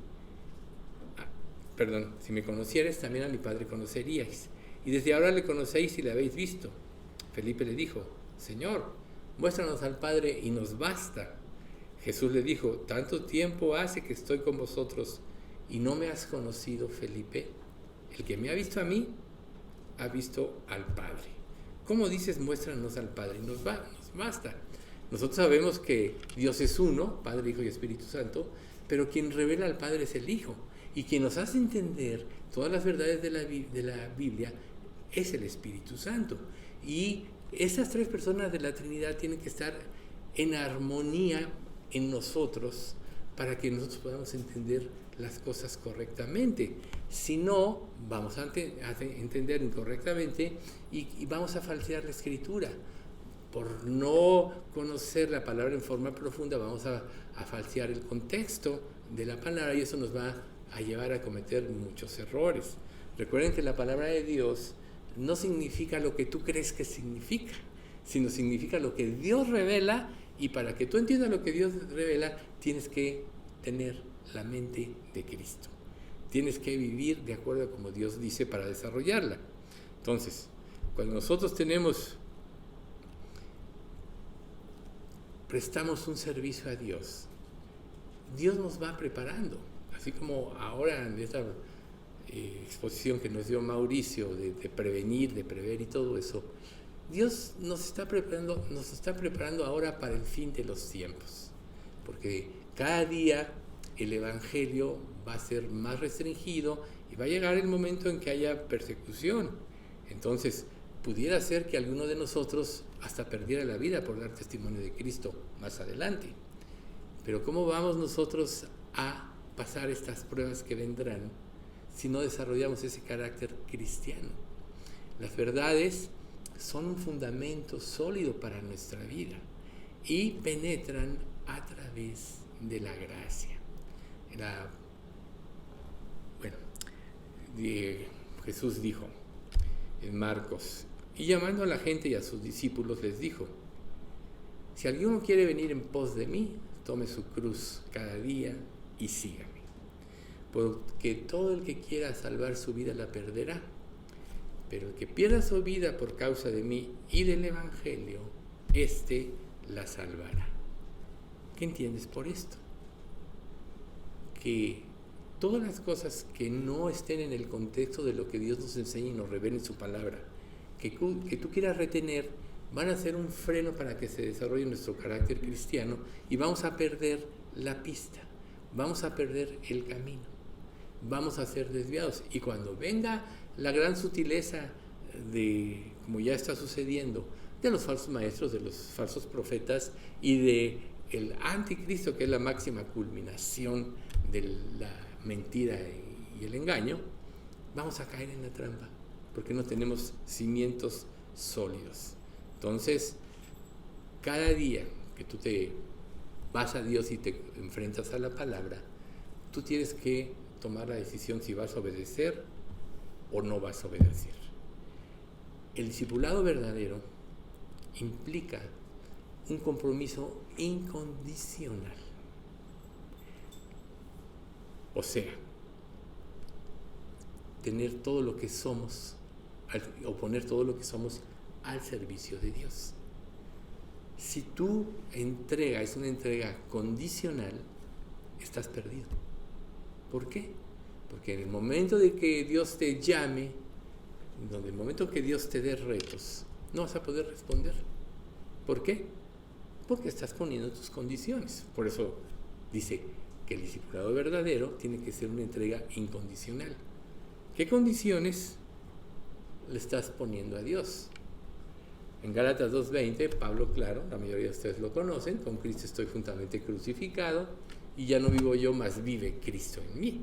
si me conocieres también a mi Padre conoceríais, y desde ahora le conocéis y le habéis visto. Felipe le dijo: Señor, muéstranos al Padre y nos basta. Jesús le dijo: tanto tiempo hace que estoy con vosotros y no me has conocido, Felipe. El que me ha visto a mí, ha visto al Padre. ¿Cómo dices muéstranos al Padre? Nos basta. Nosotros sabemos que Dios es uno, Padre, Hijo y Espíritu Santo, pero quien revela al Padre es el Hijo. Y quien nos hace entender todas las verdades de la Biblia es el Espíritu Santo. Y esas tres personas de la Trinidad tienen que estar en armonía en nosotros para que nosotros podamos entender las cosas correctamente. Si no, vamos a entender incorrectamente y vamos a falsear la Escritura. Por no conocer la palabra en forma profunda, vamos a falsear el contexto de la palabra y eso nos va a llevar a cometer muchos errores. Recuerden que la palabra de Dios no significa lo que tú crees que significa, sino significa lo que Dios revela, y para que tú entiendas lo que Dios revela, tienes que tener la mente de Cristo. Tienes que vivir de acuerdo a como Dios dice para desarrollarla. Entonces, cuando nosotros prestamos un servicio a Dios, Dios nos va preparando, así como ahora en esta exposición que nos dio Mauricio de prevenir, de prever y todo eso. Dios nos está preparando ahora para el fin de los tiempos, porque cada día el Evangelio va a ser más restringido y va a llegar el momento en que haya persecución. Entonces, pudiera ser que alguno de nosotros hasta perdiera la vida por dar testimonio de Cristo más adelante. Pero ¿cómo vamos nosotros a pasar estas pruebas que vendrán si no desarrollamos ese carácter cristiano? Las verdades son un fundamento sólido para nuestra vida y penetran a través de la gracia. Jesús dijo en Marcos, y llamando a la gente y a sus discípulos les dijo: si alguno quiere venir en pos de mí, tome su cruz cada día y sígame. Porque todo el que quiera salvar su vida la perderá, pero el que pierda su vida por causa de mí y del Evangelio, éste la salvará. ¿Qué entiendes por esto? Que todas las cosas que no estén en el contexto de lo que Dios nos enseña y nos revela en su palabra, que tú quieras retener, van a ser un freno para que se desarrolle nuestro carácter cristiano y vamos a perder la pista, vamos a perder el camino, vamos a ser desviados. Y cuando venga la gran sutileza de, como ya está sucediendo, de los falsos maestros, de los falsos profetas y de el anticristo, que es la máxima culminación de la mentira y el engaño, vamos a caer en la trampa porque no tenemos cimientos sólidos. Entonces, cada día que tú te vas a Dios y te enfrentas a la palabra, tú tienes que tomar la decisión si vas a obedecer o no vas a obedecer. El discipulado verdadero implica un compromiso incondicional. O sea, tener todo lo que somos, o poner todo lo que somos al servicio de Dios. Si tu entrega es una entrega condicional, estás perdido. ¿Por qué? Porque en el momento de que Dios te llame, en el momento que Dios te dé retos, no vas a poder responder. ¿Por qué? Porque estás poniendo tus condiciones. Por eso dice que el discipulado verdadero tiene que ser una entrega incondicional. ¿Qué condiciones le estás poniendo a Dios? En Gálatas 2:20, Pablo, claro, la mayoría de ustedes lo conocen, con Cristo estoy juntamente crucificado y ya no vivo yo, mas vive Cristo en mí.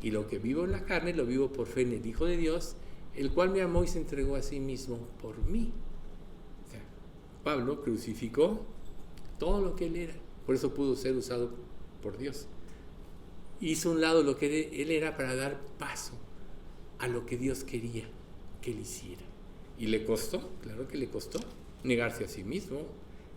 Y lo que vivo en la carne lo vivo por fe en el Hijo de Dios, el cual me amó y se entregó a sí mismo por mí. O sea, Pablo crucificó todo lo que él era, por eso pudo ser usado por Dios. Hizo a un lado lo que él era para dar paso a lo que Dios quería que él hiciera. Y le costó, claro que le costó, negarse a sí mismo,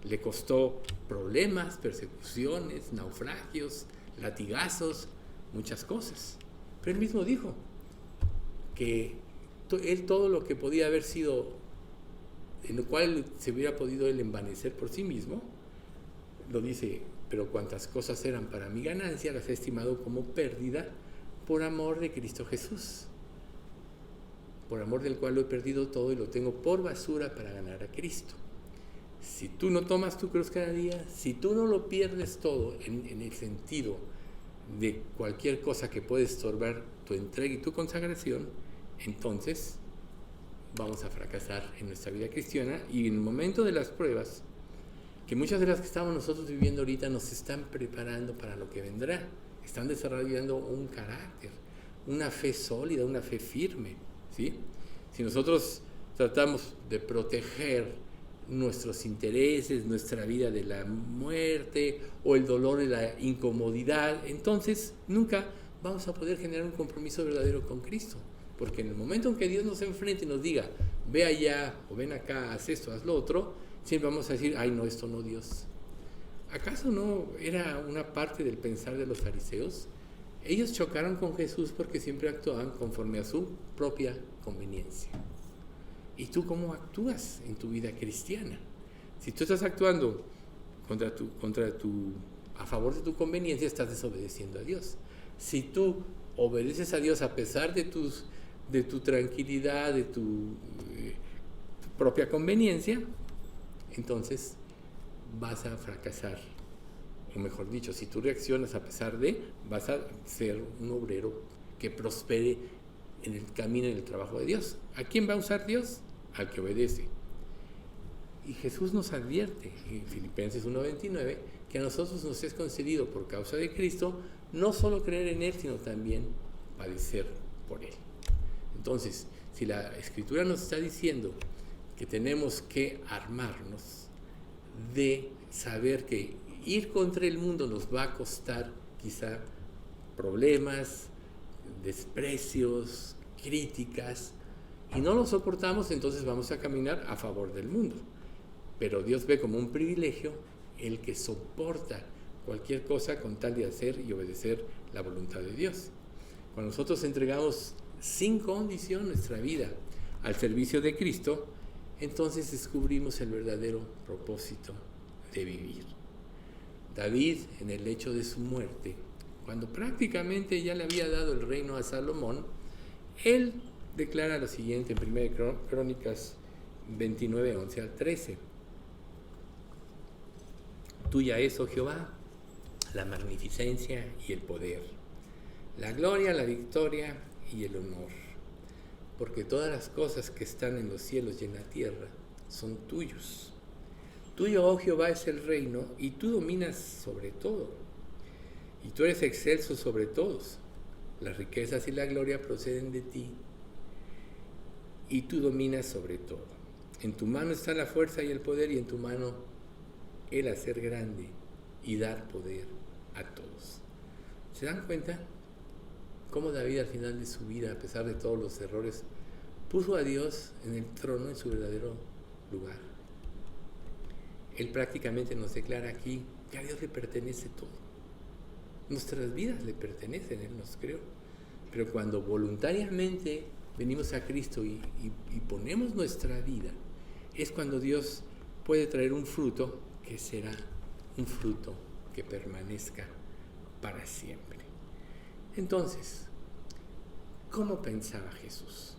le costó problemas, persecuciones, naufragios, latigazos, muchas cosas. Pero él mismo dijo que él todo lo que podía haber sido, en lo cual se hubiera podido él envanecer por sí mismo, lo dice, pero cuantas cosas eran para mi ganancia, las he estimado como pérdida por amor de Cristo Jesús. Por amor del cual lo he perdido todo y lo tengo por basura para ganar a Cristo. Si tú no tomas tu cruz cada día, si tú no lo pierdes todo en el sentido de cualquier cosa que puede estorbar tu entrega y tu consagración, entonces vamos a fracasar en nuestra vida cristiana. Y en el momento de las pruebas, que muchas de las que estamos nosotros viviendo ahorita nos están preparando para lo que vendrá, están desarrollando un carácter, una fe sólida, una fe firme. ¿Sí? Si nosotros tratamos de proteger nuestros intereses, nuestra vida de la muerte o el dolor y la incomodidad, entonces nunca vamos a poder generar un compromiso verdadero con Cristo. Porque en el momento en que Dios nos enfrente y nos diga, ve allá o ven acá, haz esto, haz lo otro, siempre vamos a decir, ay no, esto no, Dios. ¿Acaso no era una parte del pensar de los fariseos? Ellos chocaron con Jesús porque siempre actuaban conforme a su propia conveniencia. ¿Y tú cómo actúas en tu vida cristiana? Si tú estás actuando a favor de tu conveniencia, estás desobedeciendo a Dios. Si tú obedeces a Dios a pesar de tu tranquilidad, de tu propia conveniencia, entonces vas a fracasar. O mejor dicho, si tú reaccionas a pesar de, vas a ser un obrero que prospere en el camino, en el trabajo de Dios. ¿A quién va a usar Dios? Al que obedece. Y Jesús nos advierte en Filipenses 1:29 que a nosotros nos es concedido por causa de Cristo no solo creer en Él, sino también padecer por Él. Entonces, si la Escritura nos está diciendo que tenemos que armarnos de saber que ir contra el mundo nos va a costar quizá problemas, desprecios, críticas, y no lo soportamos, entonces vamos a caminar a favor del mundo. Pero Dios ve como un privilegio el que soporta cualquier cosa con tal de hacer y obedecer la voluntad de Dios. Cuando nosotros entregamos sin condición nuestra vida al servicio de Cristo, entonces descubrimos el verdadero propósito de vivir. David, en el lecho de su muerte, cuando prácticamente ya le había dado el reino a Salomón, él declara lo siguiente en 1 Crónicas 29, 11 al 13. Tuya es, oh Jehová, la magnificencia y el poder, la gloria, la victoria y el honor, porque todas las cosas que están en los cielos y en la tierra son tuyos. Tuyo, oh Jehová, es el reino, y tú dominas sobre todo, y tú eres excelso sobre todos. Las riquezas y la gloria proceden de ti, y tú dominas sobre todo. En tu mano está la fuerza y el poder, y en tu mano el hacer grande y dar poder a todos. ¿Se dan cuenta cómo David al final de su vida, a pesar de todos los errores, puso a Dios en el trono, en su verdadero lugar? Él prácticamente nos declara aquí que a Dios le pertenece todo. Nuestras vidas le pertenecen, Él nos creó. Pero cuando voluntariamente venimos a Cristo y ponemos nuestra vida, es cuando Dios puede traer un fruto que será un fruto que permanezca para siempre. Entonces, ¿cómo pensaba Jesús?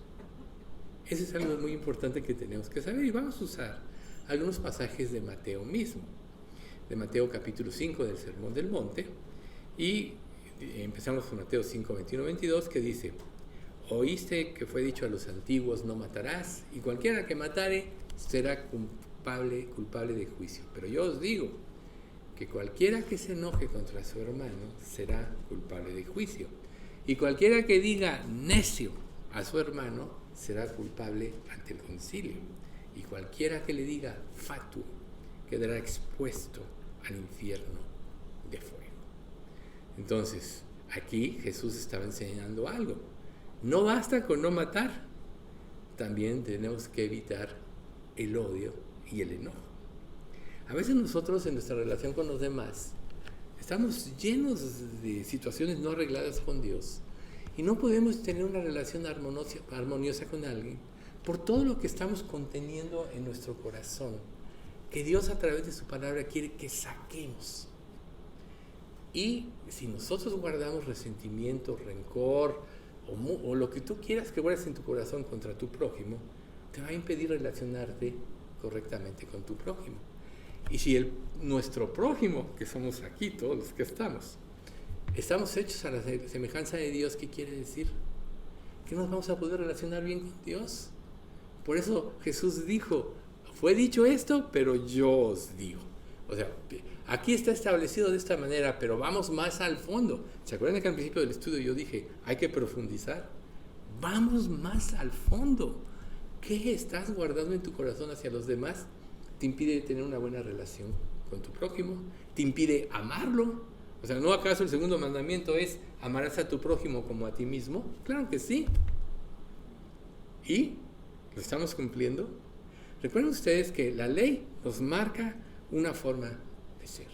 Eso es algo muy importante que tenemos que saber, y vamos a usar algunos pasajes de Mateo mismo, de Mateo capítulo 5 del Sermón del Monte, y empezamos con Mateo 5, 21, 22, que dice: oíste que fue dicho a los antiguos, no matarás, y cualquiera que matare será culpable de juicio. Pero yo os digo que cualquiera que se enoje contra su hermano será culpable de juicio, y cualquiera que diga necio a su hermano será culpable ante el concilio, y cualquiera que le diga fatuo quedará expuesto al infierno de fuego. Entonces, aquí Jesús estaba enseñando algo. No basta con no matar, también tenemos que evitar el odio y el enojo. A veces nosotros en nuestra relación con los demás estamos llenos de situaciones no arregladas con Dios y no podemos tener una relación armoniosa con alguien por todo lo que estamos conteniendo en nuestro corazón, que Dios a través de su palabra quiere que saquemos. Y si nosotros guardamos resentimiento, rencor o lo que tú quieras que guardes en tu corazón contra tu prójimo, te va a impedir relacionarte correctamente con tu prójimo. Y si nuestro prójimo, que somos aquí todos los que estamos hechos a la semejanza de Dios, ¿qué quiere decir? Que nos vamos a poder relacionar bien con Dios. Por eso Jesús dijo: fue dicho esto, pero yo os digo. O sea, aquí está establecido de esta manera, pero vamos más al fondo. ¿Se acuerdan que al principio del estudio yo dije, hay que profundizar? Vamos más al fondo. ¿Qué estás guardando en tu corazón hacia los demás? ¿Te impide tener una buena relación con tu prójimo? ¿Te impide amarlo? O sea, ¿no acaso el segundo mandamiento es amarás a tu prójimo como a ti mismo? Claro que sí. ¿Y lo estamos cumpliendo? Recuerden ustedes que la ley nos marca una forma de ser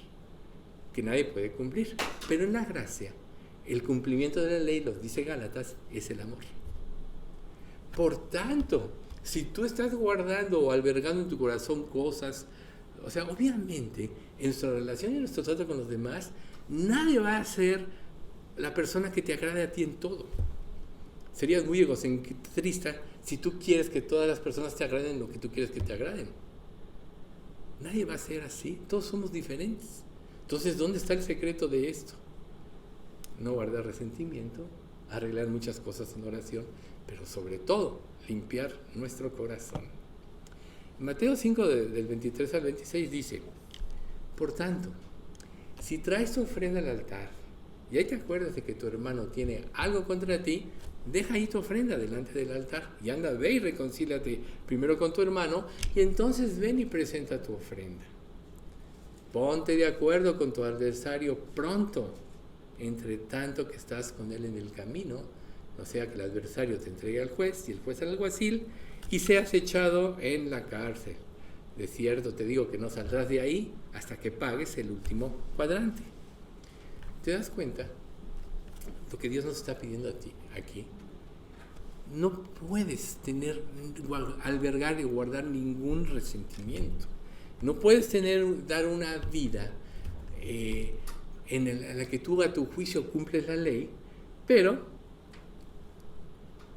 que nadie puede cumplir, pero en la gracia el cumplimiento de la ley, los dice Gálatas, es el amor. Por tanto, si tú estás guardando o albergando en tu corazón cosas, o sea, obviamente en nuestra relación y en nuestro trato con los demás, nadie va a ser la persona que te agrade a ti en todo. Serías muy egocentrista si tú quieres que todas las personas te agraden lo que tú quieres que te agraden. Nadie va a ser así, todos somos diferentes. Entonces, ¿dónde está el secreto de esto? No guardar resentimiento, arreglar muchas cosas en oración, pero sobre todo, limpiar nuestro corazón. Mateo 5, del 23 al 26 dice: por tanto, si traes tu ofrenda al altar y ahí te acuerdas de que tu hermano tiene algo contra ti, deja ahí tu ofrenda delante del altar y anda, ve y reconcíliate primero con tu hermano y entonces ven y presenta tu ofrenda. Ponte de acuerdo con tu adversario pronto, entre tanto que estás con él en el camino, no sea que el adversario te entregue al juez y el juez al alguacil y seas echado en la cárcel. De cierto te digo que no saldrás de ahí hasta que pagues el último cuadrante. ¿Te das cuenta? Lo que Dios nos está pidiendo a ti aquí. No puedes albergar y guardar ningún resentimiento. No puedes dar una vida en la que tú a tu juicio cumples la ley, pero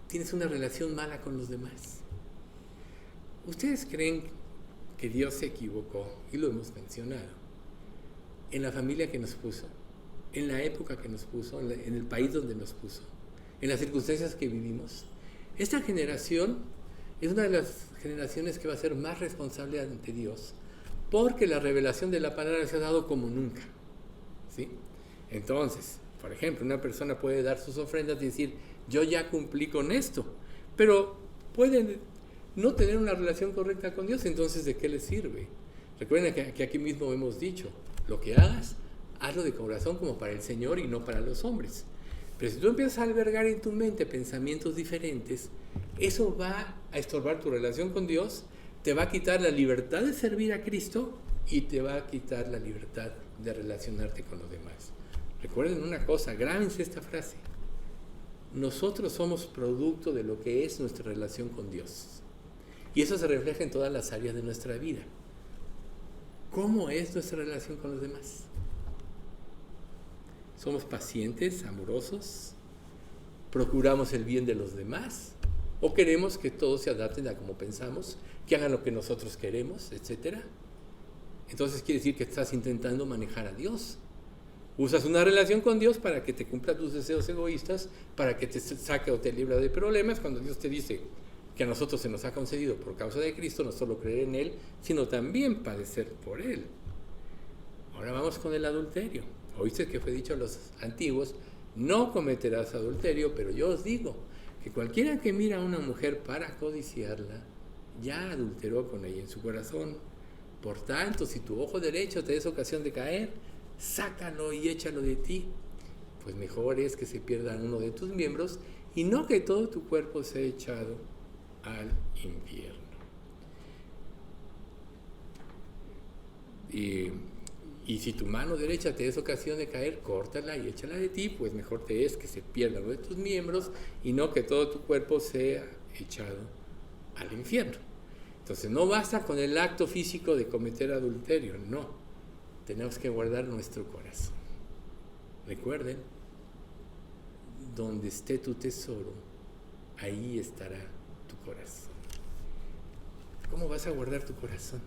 tienes una relación mala con los demás. ¿Ustedes creen que Dios se equivocó? Y lo hemos mencionado. En la familia que nos puso, en la época que nos puso, en el país donde nos puso, en las circunstancias que vivimos. Esta generación es una de las generaciones que va a ser más responsable ante Dios, porque la revelación de la palabra se ha dado como nunca, ¿sí? Entonces, por ejemplo, una persona puede dar sus ofrendas y decir, yo ya cumplí con esto, pero puede no tener una relación correcta con Dios, entonces ¿de qué le sirve? Recuerden que aquí mismo hemos dicho, lo que hagas, hazlo de corazón como para el Señor y no para los hombres. Pero si tú empiezas a albergar en tu mente pensamientos diferentes, eso va a estorbar tu relación con Dios, te va a quitar la libertad de servir a Cristo y te va a quitar la libertad de relacionarte con los demás. Recuerden una cosa, grábense esta frase. Nosotros somos producto de lo que es nuestra relación con Dios. Y eso se refleja en todas las áreas de nuestra vida. ¿Cómo es nuestra relación con los demás? ¿Somos pacientes, amorosos? ¿Procuramos el bien de los demás? ¿O queremos que todos se adapten a como pensamos, que hagan lo que nosotros queremos, etcétera? Entonces quiere decir que estás intentando manejar a Dios. Usas una relación con Dios para que te cumpla tus deseos egoístas, para que te saque o te libra de problemas, cuando Dios te dice que a nosotros se nos ha concedido por causa de Cristo no solo creer en Él, sino también padecer por Él. Ahora vamos con el adulterio. Oíste que fue dicho a los antiguos, no cometerás adulterio, pero yo os digo que cualquiera que mira a una mujer para codiciarla, ya adulteró con ella en su corazón. Por tanto, si tu ojo derecho te es ocasión de caer, sácalo y échalo de ti, pues mejor es que se pierda uno de tus miembros y no que todo tu cuerpo sea echado al infierno. Y si tu mano derecha te es ocasión de caer, córtala y échala de ti, pues mejor te es que se pierda uno de tus miembros y no que todo tu cuerpo sea echado al infierno. Entonces no basta con el acto físico de cometer adulterio, no. Tenemos que guardar nuestro corazón. Recuerden, donde esté tu tesoro, ahí estará tu corazón. ¿Cómo vas a guardar tu corazón?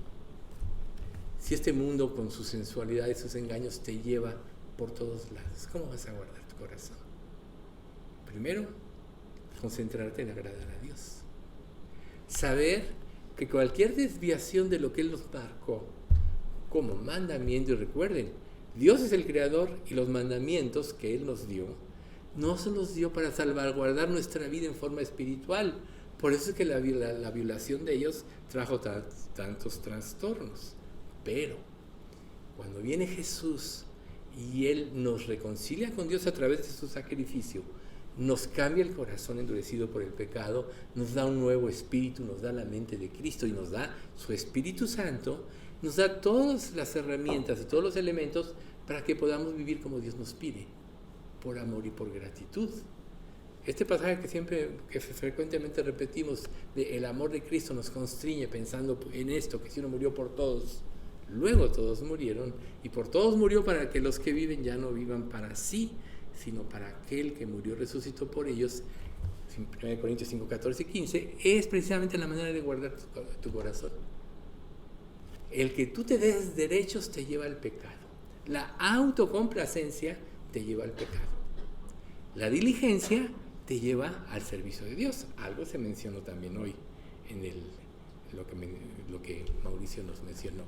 Si este mundo con su sensualidad y sus engaños te lleva por todos lados, ¿cómo vas a guardar tu corazón? Primero, concentrarte en agradar a Dios. Saber que cualquier desviación de lo que Él nos marcó como mandamiento, y recuerden, Dios es el creador y los mandamientos que Él nos dio, no se los dio para salvaguardar nuestra vida en forma espiritual. Por eso es que la violación de ellos trajo tantos trastornos. Pero cuando viene Jesús y Él nos reconcilia con Dios a través de su sacrificio, nos cambia el corazón endurecido por el pecado, nos da un nuevo espíritu, nos da la mente de Cristo y nos da su Espíritu Santo, nos da todas las herramientas y todos los elementos para que podamos vivir como Dios nos pide, por amor y por gratitud. Este pasaje que frecuentemente repetimos, de el amor de Cristo nos constriñe pensando en esto, que si uno murió por todos, luego todos murieron, y por todos murió para que los que viven ya no vivan para sí, sino para aquel que murió y resucitó por ellos. 1 Corintios 5, 14 y 15 es precisamente la manera de guardar tu corazón. El que tú te des derechos te lleva al pecado. La autocomplacencia te lleva al pecado. La diligencia te lleva al servicio de Dios. Algo se mencionó también hoy en lo que Mauricio nos mencionó.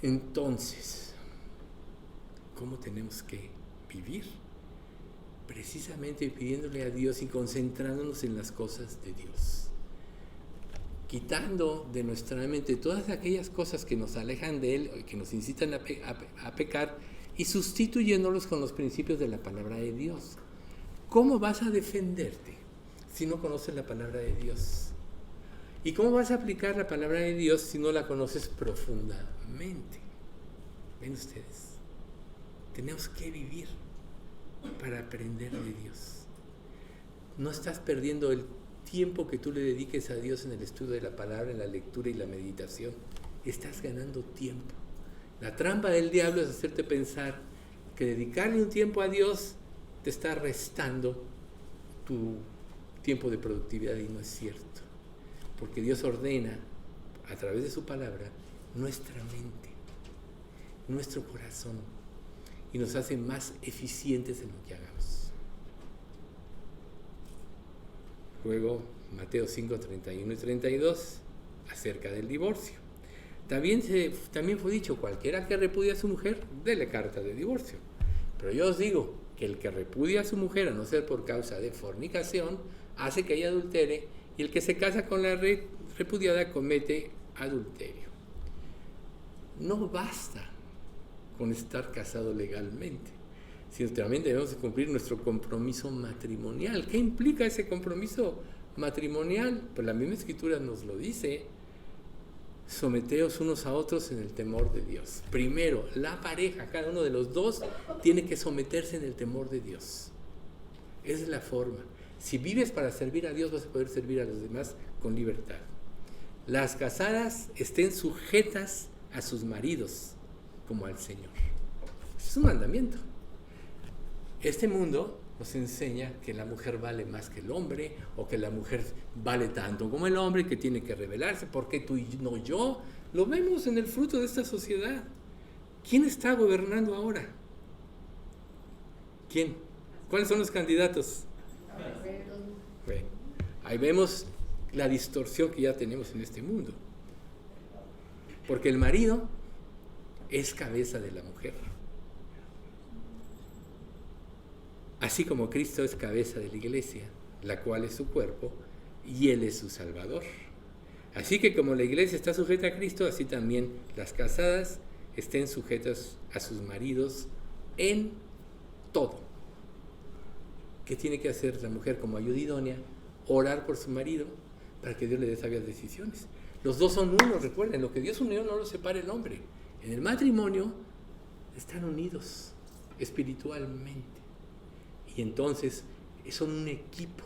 Entonces, ¿cómo tenemos que vivir? Precisamente pidiéndole a Dios y concentrándonos en las cosas de Dios, quitando de nuestra mente todas aquellas cosas que nos alejan de Él, que nos incitan a pecar, y sustituyéndolos con los principios de la palabra de Dios. ¿Cómo vas a defenderte si no conoces la palabra de Dios? ¿Y cómo vas a aplicar la palabra de Dios si no la conoces profundamente? ¿Ven ustedes? Tenemos que vivir para aprender de Dios. No estás perdiendo el tiempo que tú le dediques a Dios en el estudio de la palabra, en la lectura y la meditación. Estás ganando tiempo. La trampa del diablo es hacerte pensar que dedicarle un tiempo a Dios te está restando tu tiempo de productividad, y no es cierto. Porque Dios ordena a través de su palabra nuestra mente, nuestro corazón, y nos hace más eficientes en lo que hagamos. Luego, Mateo 5, 31 y 32, acerca del divorcio. También fue dicho, cualquiera que repudie a su mujer, dele carta de divorcio. Pero yo os digo que el que repudia a su mujer, a no ser por causa de fornicación, hace que ella adultere, y el que se casa con la repudiada comete adulterio. No basta con estar casado legalmente, sino también debemos cumplir nuestro compromiso matrimonial. ¿Qué implica ese compromiso matrimonial? Pues la misma Escritura nos lo dice: someteos unos a otros en el temor de Dios. Primero, la pareja, cada uno de los dos tiene que someterse en el temor de Dios. Esa es la forma. Si vives para servir a Dios, vas a poder servir a los demás con libertad. Las casadas estén sujetas a sus maridos como al Señor. Es un mandamiento. Este mundo nos enseña que la mujer vale más que el hombre, o que la mujer vale tanto como el hombre, que tiene que rebelarse, porque tú y no yo. Lo vemos en el fruto de esta sociedad. ¿Quién está gobernando ahora? ¿Quién? ¿Cuáles son los candidatos? Bueno, ahí vemos la distorsión que ya tenemos en este mundo. Porque el marido es cabeza de la mujer. Así como Cristo es cabeza de la iglesia, la cual es su cuerpo, y Él es su Salvador. Así que como la iglesia está sujeta a Cristo, así también las casadas estén sujetas a sus maridos en todo. ¿Qué tiene que hacer la mujer como ayuda idónea? Orar por su marido para que Dios le dé sabias decisiones. Los dos son uno, recuerden, lo que Dios unió no lo separa el hombre. En el matrimonio están unidos espiritualmente. Y entonces son un equipo.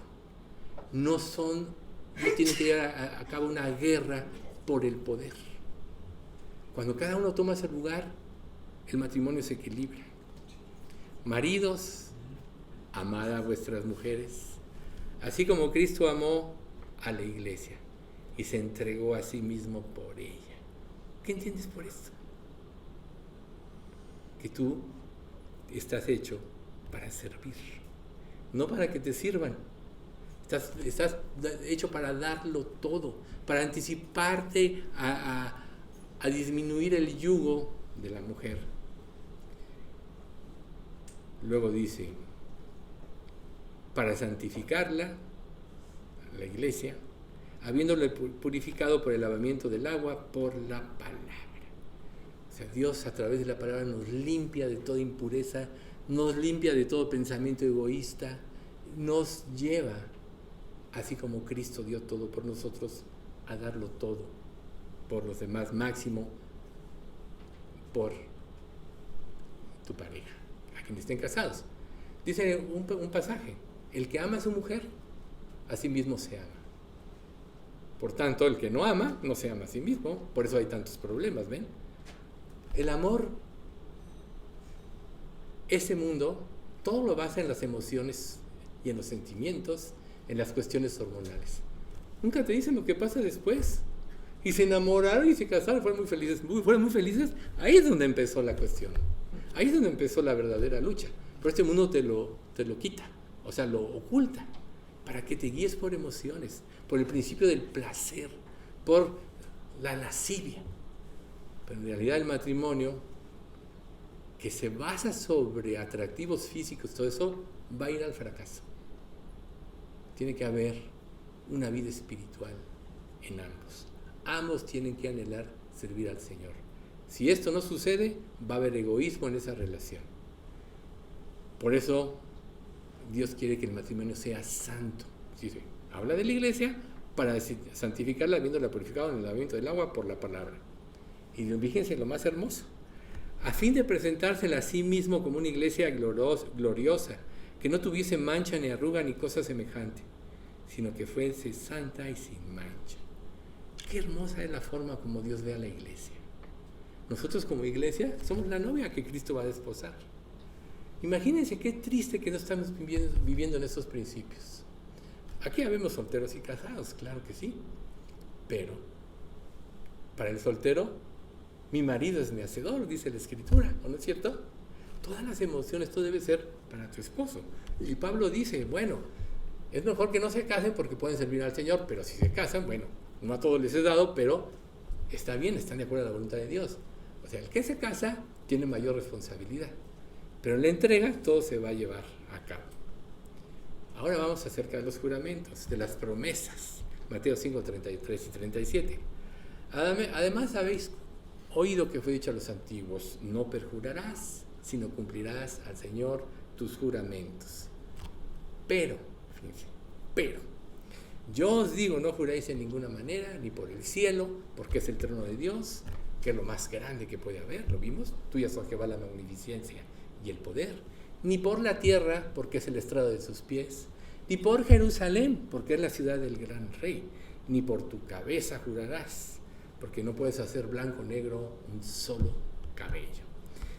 No tienen que llevar a cabo una guerra por el poder. Cuando cada uno toma ese lugar, el matrimonio se equilibra. Maridos, amad a vuestras mujeres, así como Cristo amó a la iglesia y se entregó a sí mismo por ella. ¿Qué entiendes por esto? Que tú estás hecho para servir, no para que te sirvan. Estás hecho para darlo todo, para anticiparte a disminuir el yugo de la mujer. Luego dice, para santificarla, la iglesia, habiéndole purificado por el lavamiento del agua, por la palabra. O sea, Dios a través de la palabra nos limpia de toda impureza, nos limpia de todo pensamiento egoísta, nos lleva, así como Cristo dio todo por nosotros, a darlo todo por los demás, máximo por tu pareja, a quienes estén casados. Dice un pasaje, el que ama a su mujer, a sí mismo se ama. Por tanto, el que no ama, no se ama a sí mismo. Por eso hay tantos problemas, ¿ven? El amor, ese mundo, todo lo basa en las emociones y en los sentimientos, en las cuestiones hormonales. Nunca te dicen lo que pasa después. Y se enamoraron y se casaron, fueron muy felices. Ahí es donde empezó la cuestión. Ahí es donde empezó la verdadera lucha. Pero este mundo te lo quita, o sea, lo oculta, para que te guíes por emociones, por el principio del placer, por la lascivia. Pero en realidad el matrimonio, que se basa sobre atractivos físicos, todo eso, va a ir al fracaso. Tiene que haber una vida espiritual en ambos. Ambos tienen que anhelar servir al Señor. Si esto no sucede, va a haber egoísmo en esa relación. Por eso Dios quiere que el matrimonio sea santo. Sí, habla de la iglesia para santificarla, habiéndola purificado en el lavamiento del agua por la palabra. Y fíjense lo más hermoso, a fin de presentársela a sí mismo como una iglesia gloriosa, que no tuviese mancha ni arruga ni cosa semejante, sino que fuese santa y sin mancha. Qué hermosa es la forma como Dios ve a la iglesia. Nosotros como iglesia somos la novia que Cristo va a desposar. Imagínense qué triste que no estamos viviendo en estos principios. Aquí habemos solteros y casados, claro que sí, pero para el soltero, mi marido es mi hacedor, dice la Escritura, ¿o no es cierto? Todas las emociones, todo debe ser para tu esposo. Y Pablo dice, bueno, es mejor que no se casen porque pueden servir al Señor, pero si se casan, bueno, no a todos les he dado, pero está bien, están de acuerdo a la voluntad de Dios. O sea, el que se casa tiene mayor responsabilidad, pero en la entrega todo se va a llevar a cabo. Ahora vamos acerca de los juramentos, de las promesas. Mateo 5, 33 y 37. Además habéis oído que fue dicho a los antiguos, no perjurarás, sino cumplirás al Señor tus juramentos. Pero, fíjense, yo os digo, no juráis en ninguna manera, ni por el cielo, porque es el trono de Dios, que es lo más grande que puede haber, ¿lo vimos? Tuya es Jehová la magnificencia y el poder. Ni por la tierra, porque es el estrado de sus pies, ni por Jerusalén, porque es la ciudad del gran rey, ni por tu cabeza jurarás, porque no puedes hacer blanco o negro un solo cabello,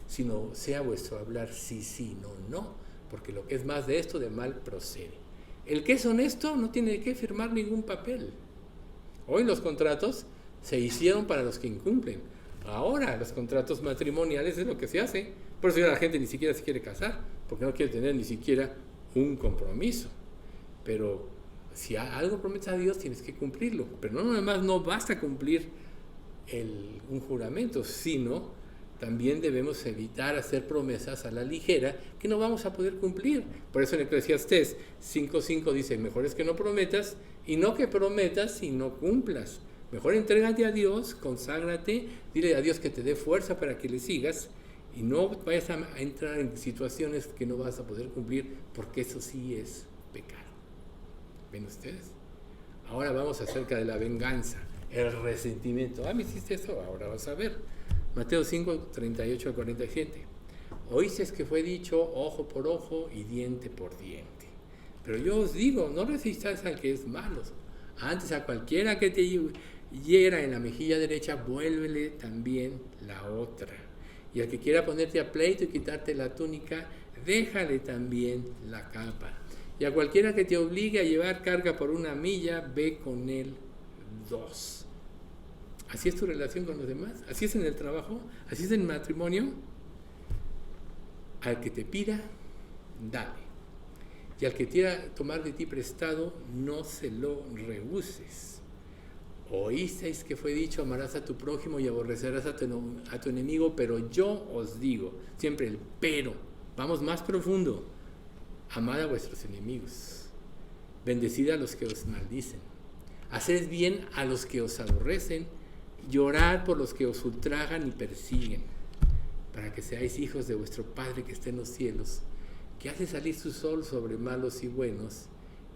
sino sea vuestro hablar sí, sí, no, no, porque lo que es más de esto, de mal procede. El que es honesto no tiene que firmar ningún papel. Hoy los contratos se hicieron para los que incumplen. Ahora los contratos matrimoniales es lo que se hace. Por eso la gente ni siquiera se quiere casar, porque no quiere tener ni siquiera un compromiso. Pero si algo prometes a Dios, tienes que cumplirlo. Pero no, nada más no basta cumplir un juramento, sino también debemos evitar hacer promesas a la ligera que no vamos a poder cumplir. Por eso en Eclesiastés 5:5 dice, mejor es que no prometas, y no que prometas y no cumplas. Mejor entrégate a Dios, conságrate, dile a Dios que te dé fuerza para que le sigas, y no vayas a entrar en situaciones que no vas a poder cumplir, porque eso sí es pecado. ¿Ven ustedes? Ahora vamos acerca de la venganza, el resentimiento. Me hiciste eso, ahora vas a ver. Mateo 5, 38 al 47. Oísteis que fue dicho ojo por ojo y diente por diente. Pero yo os digo, no resistáis al que es malo. Antes a cualquiera que te hiera en la mejilla derecha, vuélvele también la otra. Y al que quiera ponerte a pleito y quitarte la túnica, déjale también la capa. Y a cualquiera que te obligue a llevar carga por 1 milla, ve con él 2. ¿Así es tu relación con los demás? ¿Así es en el trabajo? ¿Así es en el matrimonio? Al que te pida, dale. Y al que quiera tomar de ti prestado, no se lo rehuses. Oísteis que fue dicho, amarás a tu prójimo y aborrecerás a tu enemigo, pero yo os digo, siempre el pero, vamos más profundo, amad a vuestros enemigos, bendecid a los que os maldicen, haced bien a los que os aborrecen, llorad por los que os ultrajan y persiguen, para que seáis hijos de vuestro Padre que está en los cielos, que hace salir su sol sobre malos y buenos,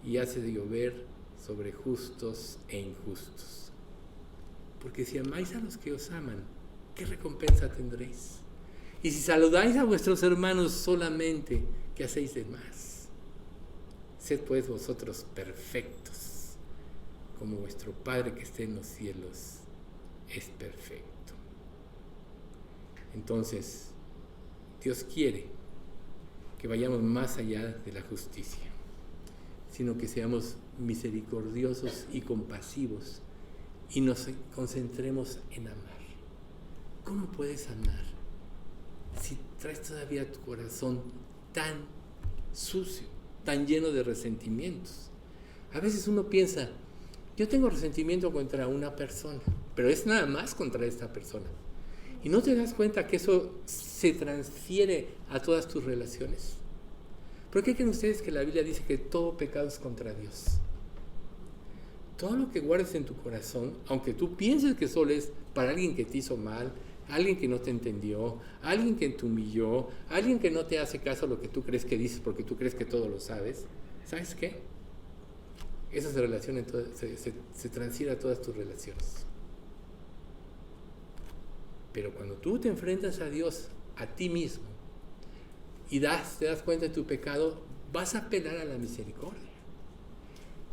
y hace llover sobre justos e injustos. Porque si amáis a los que os aman, ¿qué recompensa tendréis? Y si saludáis a vuestros hermanos solamente, ¿qué hacéis de más? Sed pues vosotros perfectos, como vuestro Padre que está en los cielos es perfecto. Entonces, Dios quiere que vayamos más allá de la justicia, sino que seamos misericordiosos y compasivos y nos concentremos en amar. ¿Cómo puedes amar si traes todavía tu corazón tan sucio, tan lleno de resentimientos? A veces uno piensa, yo tengo resentimiento contra una persona, pero es nada más contra esta persona. ¿Y no te das cuenta que eso se transfiere a todas tus relaciones? ¿Por qué creen ustedes que la Biblia dice que todo pecado es contra Dios? Todo lo que guardes en tu corazón, aunque tú pienses que solo es para alguien que te hizo mal, alguien que no te entendió, alguien que te humilló, alguien que no te hace caso a lo que tú crees que dices porque tú crees que todo lo sabes, ¿sabes qué? Esa relación se transfiere a todas tus relaciones. Pero cuando tú te enfrentas a Dios, a ti mismo, y te das cuenta de tu pecado, vas a apelar a la misericordia.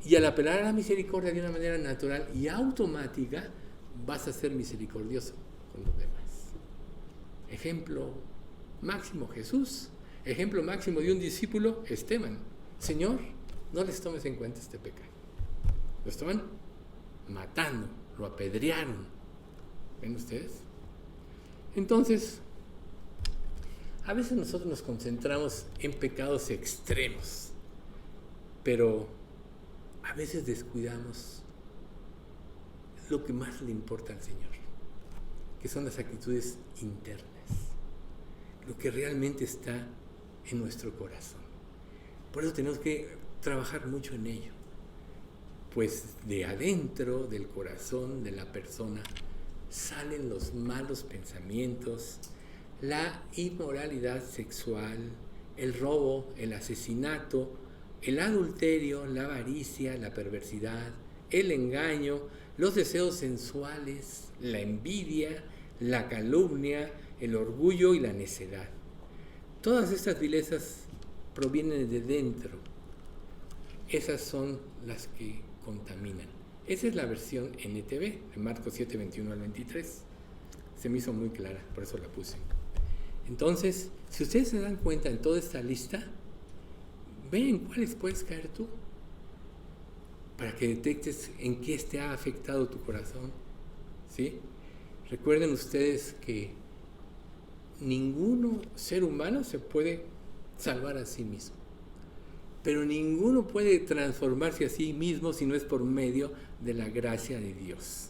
Y al apelar a la misericordia de una manera natural y automática, vas a ser misericordioso con los demás. Ejemplo máximo, Jesús. Ejemplo máximo de un discípulo, Esteban. Señor, no les tomes en cuenta este pecado. Lo estaban matando, lo apedrearon. ¿Ven ustedes? Entonces, a veces nosotros nos concentramos en pecados extremos, pero a veces descuidamos lo que más le importa al Señor, que son las actitudes internas, lo que realmente está en nuestro corazón. Por eso tenemos que trabajar mucho en ello, pues de adentro del corazón de la persona salen los malos pensamientos, la inmoralidad sexual, el robo, el asesinato, el adulterio, la avaricia, la perversidad, el engaño, los deseos sensuales, la envidia, la calumnia, el orgullo y la necedad. Todas estas vilezas provienen de dentro. Esas son las que contaminan. Esa es la versión NTV, de Marcos 7, 21 al 23. Se me hizo muy clara, por eso la puse. Entonces, si ustedes se dan cuenta en toda esta lista, ven cuáles puedes caer tú, para que detectes en qué te ha afectado tu corazón, ¿sí? Recuerden ustedes que ninguno ser humano se puede salvar a sí mismo, pero ninguno puede transformarse a sí mismo si no es por medio de la gracia de Dios.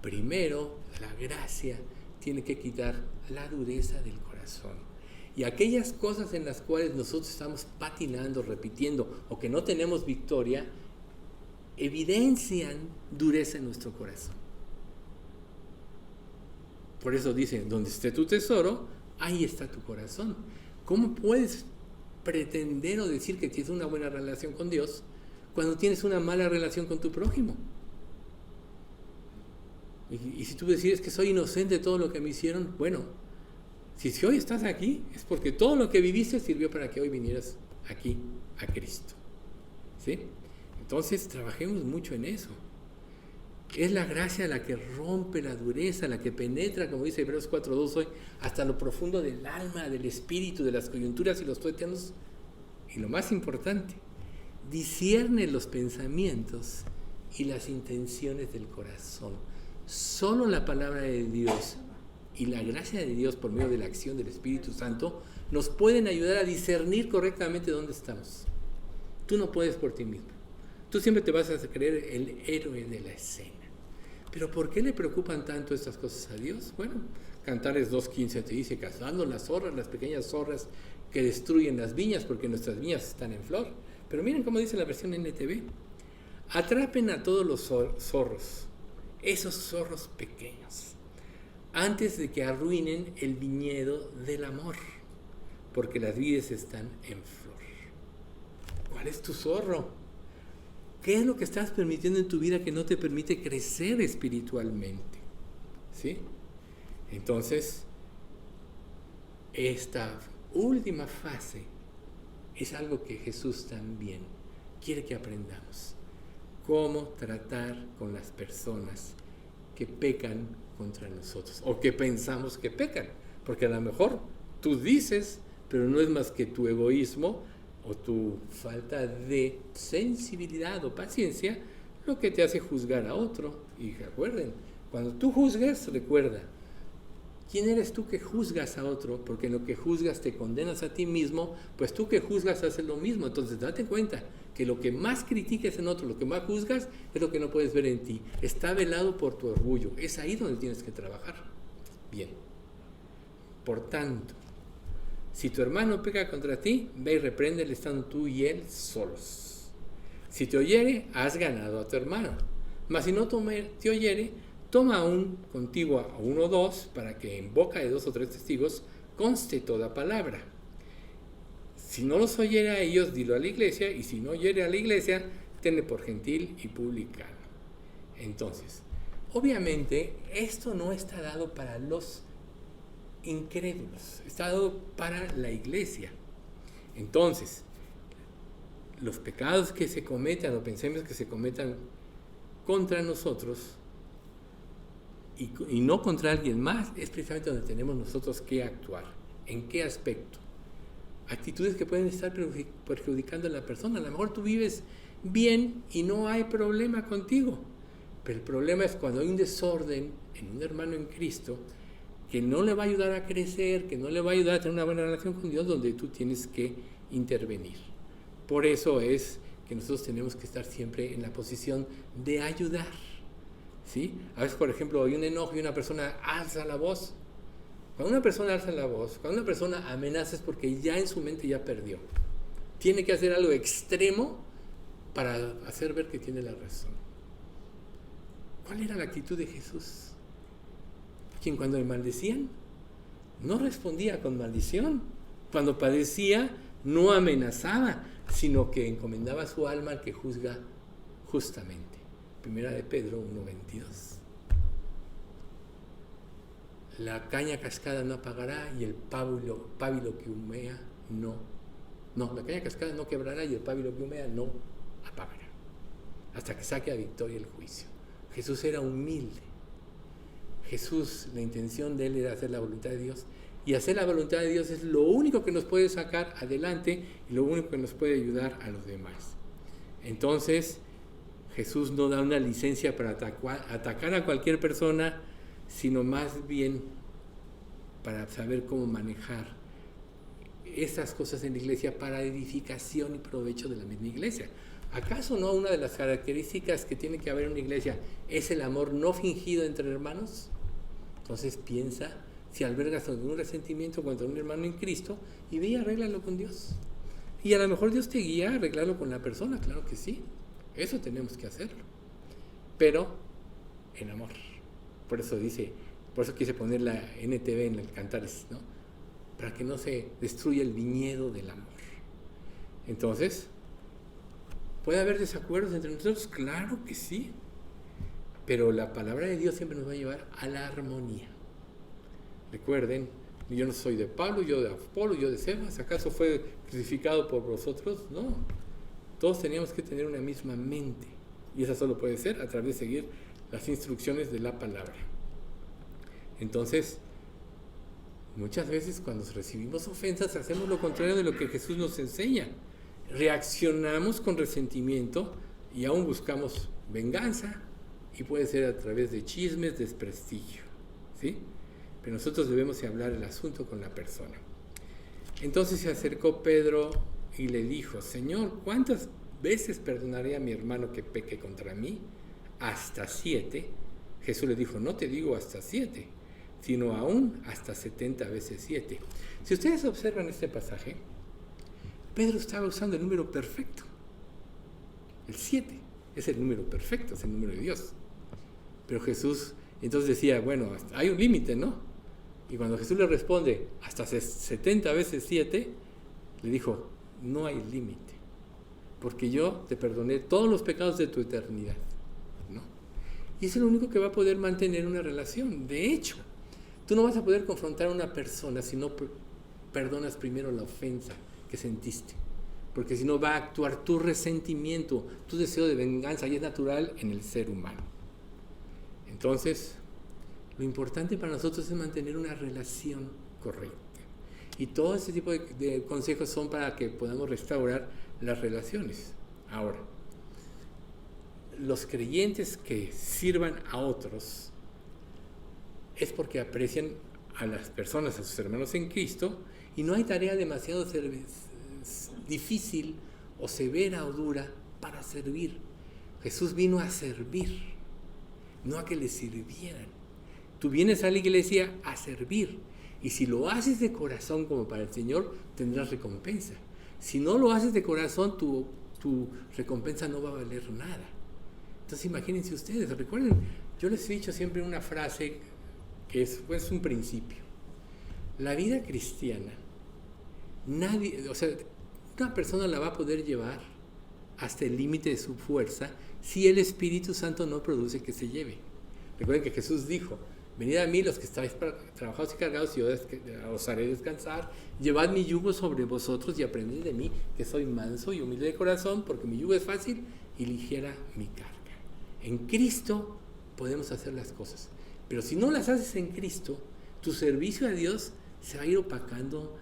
Primero, la gracia tiene que quitar la dureza del corazón. Y aquellas cosas en las cuales nosotros estamos patinando, repitiendo, o que no tenemos victoria, evidencian dureza en nuestro corazón. Por eso dicen, donde esté tu tesoro, ahí está tu corazón. ¿Cómo puedes pretender o decir que tienes una buena relación con Dios cuando tienes una mala relación con tu prójimo? Y si tú decides que soy inocente de todo lo que me hicieron, bueno, si hoy estás aquí, es porque todo lo que viviste sirvió para que hoy vinieras aquí a Cristo. ¿Sí? Entonces, trabajemos mucho en eso. Es la gracia la que rompe la dureza, la que penetra, como dice Hebreos 4:2 hoy, hasta lo profundo del alma, del espíritu, de las coyunturas y los tuétanos. Y lo más importante, discierne los pensamientos y las intenciones del corazón. Solo la palabra de Dios y la gracia de Dios por medio de la acción del Espíritu Santo nos pueden ayudar a discernir correctamente dónde estamos. Tú no puedes por ti mismo. Tú siempre te vas a creer el héroe de la escena. ¿Pero por qué le preocupan tanto estas cosas a Dios? Bueno, Cantares 2:15 te dice, cazando las zorras, las pequeñas zorras que destruyen las viñas, porque nuestras viñas están en flor. Pero miren cómo dice la versión NTV. Atrapen a todos los zorros, esos zorros pequeños, antes de que arruinen el viñedo del amor, porque las vides están en flor. ¿Cuál es tu zorro? ¿Qué es lo que estás permitiendo en tu vida que no te permite crecer espiritualmente? ¿Sí? Entonces, esta última fase es algo que Jesús también quiere que aprendamos. Cómo tratar con las personas que pecan contra nosotros o que pensamos que pecan. Porque a lo mejor tú dices, pero no es más que tu egoísmo o tu falta de sensibilidad o paciencia lo que te hace juzgar a otro. Y recuerden, cuando tú juzgas, recuerda, ¿quién eres tú que juzgas a otro? Porque en lo que juzgas te condenas a ti mismo, pues tú que juzgas haces lo mismo. Entonces date cuenta que lo que más critiques en otro, lo que más juzgas, es lo que no puedes ver en ti. Está velado por tu orgullo. Es ahí donde tienes que trabajar. Bien. Por tanto, si tu hermano peca contra ti, ve y repréndele estando tú y él solos. Si te oyere, has ganado a tu hermano. Mas si no te oyere, toma aún contigo a 1 o 2, para que en boca de 2 o 3 testigos conste toda palabra. Si no los oyere a ellos, dilo a la iglesia, y si no oyere a la iglesia, tenle por gentil y publicano. Entonces, obviamente, esto no está dado para los incrédulos, está dado para la iglesia. Entonces, los pecados que se cometan o pensemos que se cometan contra nosotros y no contra alguien más, es precisamente donde tenemos nosotros que actuar. ¿En qué aspecto? Actitudes que pueden estar perjudicando a la persona. A lo mejor tú vives bien y no hay problema contigo, pero el problema es cuando hay un desorden en un hermano en Cristo que no le va a ayudar a crecer, que no le va a ayudar a tener una buena relación con Dios, donde tú tienes que intervenir. Por eso es que nosotros tenemos que estar siempre en la posición de ayudar. ¿Sí? A veces, por ejemplo, hay un enojo y una persona alza la voz. Cuando una persona alza la voz, cuando una persona amenaza, es porque ya en su mente ya perdió. Tiene que hacer algo extremo para hacer ver que tiene la razón. ¿Cuál era la actitud de Jesús? Quien cuando le maldecían, no respondía con maldición. Cuando padecía, no amenazaba, sino que encomendaba su alma al que juzga justamente. Primera de Pedro 1:22. La caña cascada no apagará y el pábilo que humea no. No, la caña cascada no quebrará y el pábilo que humea no apagará. hasta que saque a victoria el juicio. Jesús era humilde. Jesús, la intención de él era hacer la voluntad de Dios, y hacer la voluntad de Dios es lo único que nos puede sacar adelante y lo único que nos puede ayudar a los demás. Entonces, Jesús no da una licencia para atacar a cualquier persona, sino más bien para saber cómo manejar esas cosas en la iglesia para edificación y provecho de la misma iglesia. ¿Acaso no una de las características que tiene que haber en una iglesia es el amor no fingido entre hermanos? Entonces piensa si albergas algún resentimiento contra un hermano en Cristo y ve y arréglalo con Dios. Y a lo mejor Dios te guía a arreglarlo con la persona, claro que sí. Eso tenemos que hacerlo. Pero en amor. Por eso quise poner la NTV en el Cantares, ¿no? Para que no se destruya el viñedo del amor. Entonces, ¿puede haber desacuerdos entre nosotros? Claro que sí. Pero la palabra de Dios siempre nos va a llevar a la armonía. Recuerden, yo no soy de Pablo, yo de Apolo, yo de Cephas. ¿Acaso fue crucificado por vosotros? No. Todos teníamos que tener una misma mente. Y esa solo puede ser a través de seguir las instrucciones de la palabra. Entonces, muchas veces cuando recibimos ofensas hacemos lo contrario de lo que Jesús nos enseña. Reaccionamos con resentimiento y aún buscamos venganza, y puede ser a través de chismes, desprestigio, ¿sí? Pero nosotros debemos hablar el asunto con la persona. Entonces se acercó Pedro y le dijo: Señor, ¿cuántas veces perdonaré a mi hermano que peque contra mí? ¿Hasta 7? Jesús le dijo: no te digo hasta 7, sino aún hasta 70 veces 7. Si ustedes observan este pasaje, Pedro estaba usando el número perfecto. El 7 es el número perfecto, es el número de Dios. Pero Jesús entonces decía, bueno, hay un límite, ¿no? Y cuando Jesús le responde, hasta 70 veces 7, le dijo, no hay límite, porque yo te perdoné todos los pecados de tu eternidad, ¿no? Y es lo único que va a poder mantener una relación. De hecho, tú no vas a poder confrontar a una persona si no perdonas primero la ofensa que sentiste, porque si no va a actuar tu resentimiento, tu deseo de venganza, y es natural en el ser humano. Entonces, lo importante para nosotros es mantener una relación correcta. Y todo ese tipo de consejos son para que podamos restaurar las relaciones. Ahora, los creyentes que sirvan a otros es porque aprecian a las personas, a sus hermanos en Cristo, y no hay tarea demasiado difícil o severa o dura para servir. Jesús vino a servir, no a que le sirvieran. Tú vienes a la iglesia a servir, y si lo haces de corazón como para el Señor, tendrás recompensa. Si no lo haces de corazón, tu recompensa no va a valer nada. Entonces imagínense ustedes, recuerden, yo les he dicho siempre una frase que es un principio. La vida cristiana, una persona la va a poder llevar hasta el límite de su fuerza si el Espíritu Santo no produce que se lleve. Recuerden que Jesús dijo, venid a mí los que estáis trabajados y cargados, y yo os haré descansar. Llevad mi yugo sobre vosotros y aprended de mí, que soy manso y humilde de corazón, porque mi yugo es fácil y ligera mi carga. En Cristo podemos hacer las cosas, pero si no las haces en Cristo, tu servicio a Dios se va a ir opacando,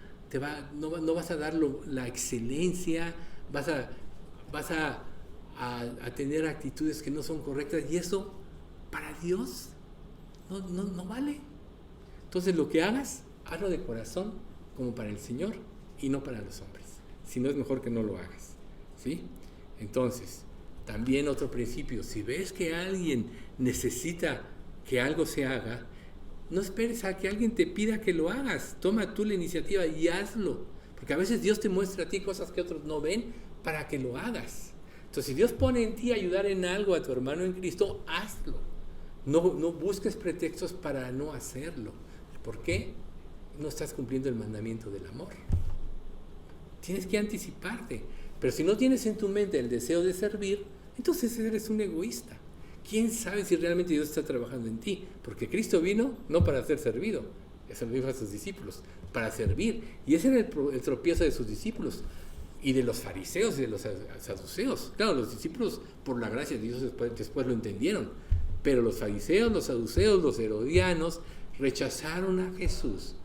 no vas a dar la excelencia, vas a tener actitudes que no son correctas, y eso para Dios no vale. Entonces lo que hagas, hazlo de corazón como para el Señor y no para los hombres. Si no, es mejor que no lo hagas, ¿sí? Entonces, también otro principio, si ves que alguien necesita que algo se haga, no esperes a que alguien te pida que lo hagas. Toma tú la iniciativa y hazlo, porque a veces Dios te muestra a ti cosas que otros no ven para que lo hagas. Entonces, si Dios pone en ti ayudar en algo a tu hermano en Cristo, hazlo. No busques pretextos para no hacerlo. ¿Por qué? No estás cumpliendo el mandamiento del amor. Tienes que anticiparte. Pero si no tienes en tu mente el deseo de servir, entonces eres un egoísta. ¿Quién sabe si realmente Dios está trabajando en ti? Porque Cristo vino no para ser servido, eso lo dijo a sus discípulos, para servir. Y ese era el tropiezo de sus discípulos. y de los fariseos y de los saduceos. Claro, los discípulos, por la gracia de Dios, después lo entendieron, pero los fariseos, los saduceos, los herodianos rechazaron a Jesús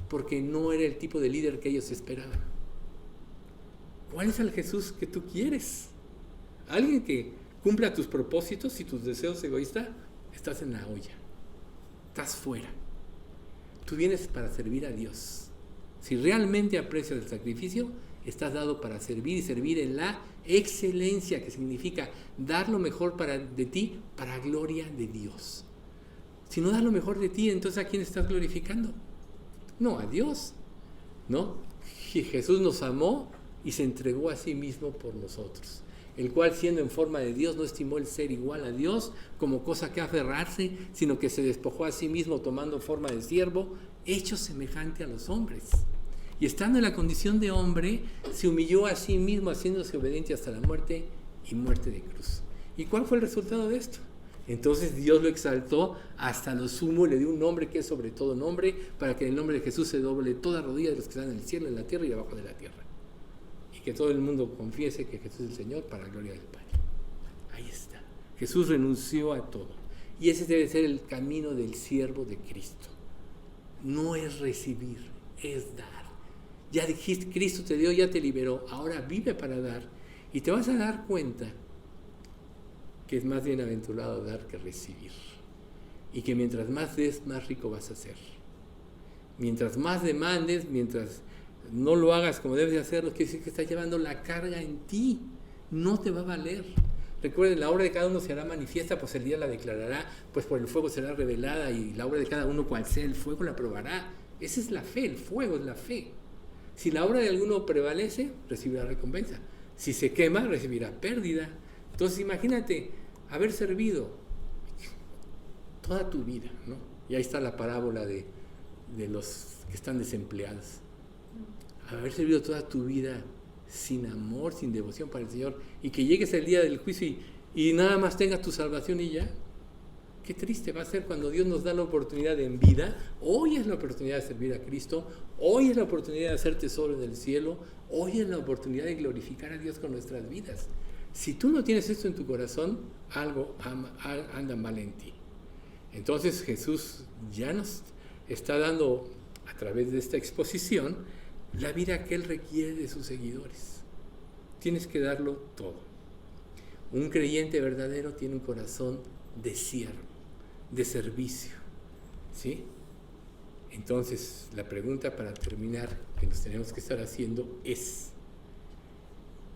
porque no era el tipo de líder que ellos esperaban. ¿Cuál es el Jesús que tú quieres? ¿Alguien que cumpla tus propósitos y tus deseos egoístas? Estás en la olla, estás fuera. Tú vienes para servir a Dios. Si realmente aprecias el sacrificio, estás dado para servir y servir en la excelencia, que significa dar lo mejor de ti para gloria de Dios. Si no das lo mejor de ti, entonces ¿a quién estás glorificando? No, a Dios, ¿no? Jesús nos amó y se entregó a sí mismo por nosotros, el cual, siendo en forma de Dios, no estimó el ser igual a Dios como cosa que aferrarse, sino que se despojó a sí mismo tomando forma de siervo, hecho semejante a los hombres. Y estando en la condición de hombre, se humilló a sí mismo, haciéndose obediente hasta la muerte y muerte de cruz. ¿Y cuál fue el resultado de esto? Entonces Dios lo exaltó hasta lo sumo y le dio un nombre que es sobre todo nombre, para que en el nombre de Jesús se doble toda rodilla de los que están en el cielo, en la tierra y abajo de la tierra. Y que todo el mundo confiese que Jesús es el Señor para la gloria del Padre. Ahí está. Jesús renunció a todo. Y ese debe ser el camino del siervo de Cristo. No es recibir, es dar. Ya dijiste, Cristo te dio, ya te liberó, ahora vive para dar. Y te vas a dar cuenta que es más bienaventurado dar que recibir. Y que mientras más des, más rico vas a ser. Mientras más demandes, mientras no lo hagas como debes de hacerlo, quiere decir que estás llevando la carga en ti. No te va a valer. Recuerden, la obra de cada uno será manifiesta, pues el día la declarará, pues por el fuego será revelada, y la obra de cada uno, cual sea el fuego, la probará. Esa es la fe, el fuego es la fe. Si la obra de alguno prevalece, recibirá recompensa. Si se quema, recibirá pérdida. Entonces imagínate haber servido toda tu vida, ¿no? Y ahí está la parábola de los que están desempleados. Haber servido toda tu vida sin amor, sin devoción para el Señor, y que llegues el día del juicio y nada más tengas tu salvación y ya. Qué triste va a ser cuando Dios nos da la oportunidad en vida. Hoy es la oportunidad de servir a Cristo, hoy es la oportunidad de hacer tesoro en el cielo, hoy es la oportunidad de glorificar a Dios con nuestras vidas. Si tú no tienes esto en tu corazón, algo anda mal en ti. Entonces Jesús ya nos está dando, a través de esta exposición, la vida que Él requiere de sus seguidores. Tienes que darlo todo. Un creyente verdadero tiene un corazón de siervo, de servicio, ¿sí? Entonces, la pregunta para terminar que nos tenemos que estar haciendo es: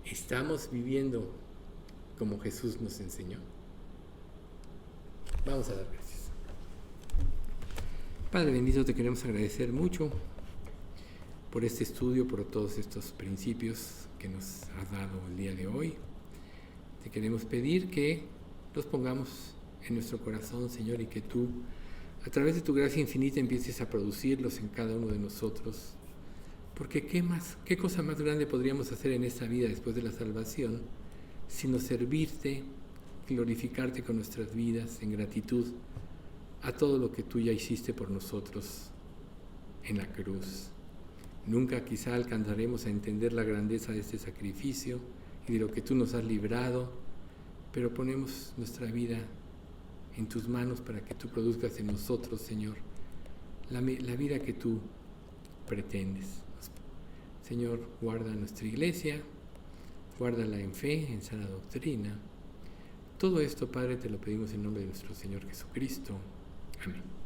¿estamos viviendo como Jesús nos enseñó? Vamos a dar gracias. Padre bendito, te queremos agradecer mucho por este estudio, por todos estos principios que nos has dado el día de hoy. Te queremos pedir que los pongamos en nuestro corazón, Señor, y que tú, a través de tu gracia infinita, empieces a producirlos en cada uno de nosotros. Porque ¿qué cosa más grande podríamos hacer en esta vida después de la salvación, sino servirte, glorificarte con nuestras vidas en gratitud a todo lo que tú ya hiciste por nosotros en la cruz? Nunca quizá alcanzaremos a entender la grandeza de este sacrificio y de lo que tú nos has librado, pero ponemos nuestra vida en tus manos para que tú produzcas en nosotros, Señor, la vida que tú pretendes. Señor, guarda nuestra iglesia, guárdala en fe, en sana doctrina. Todo esto, Padre, te lo pedimos en nombre de nuestro Señor Jesucristo. Amén.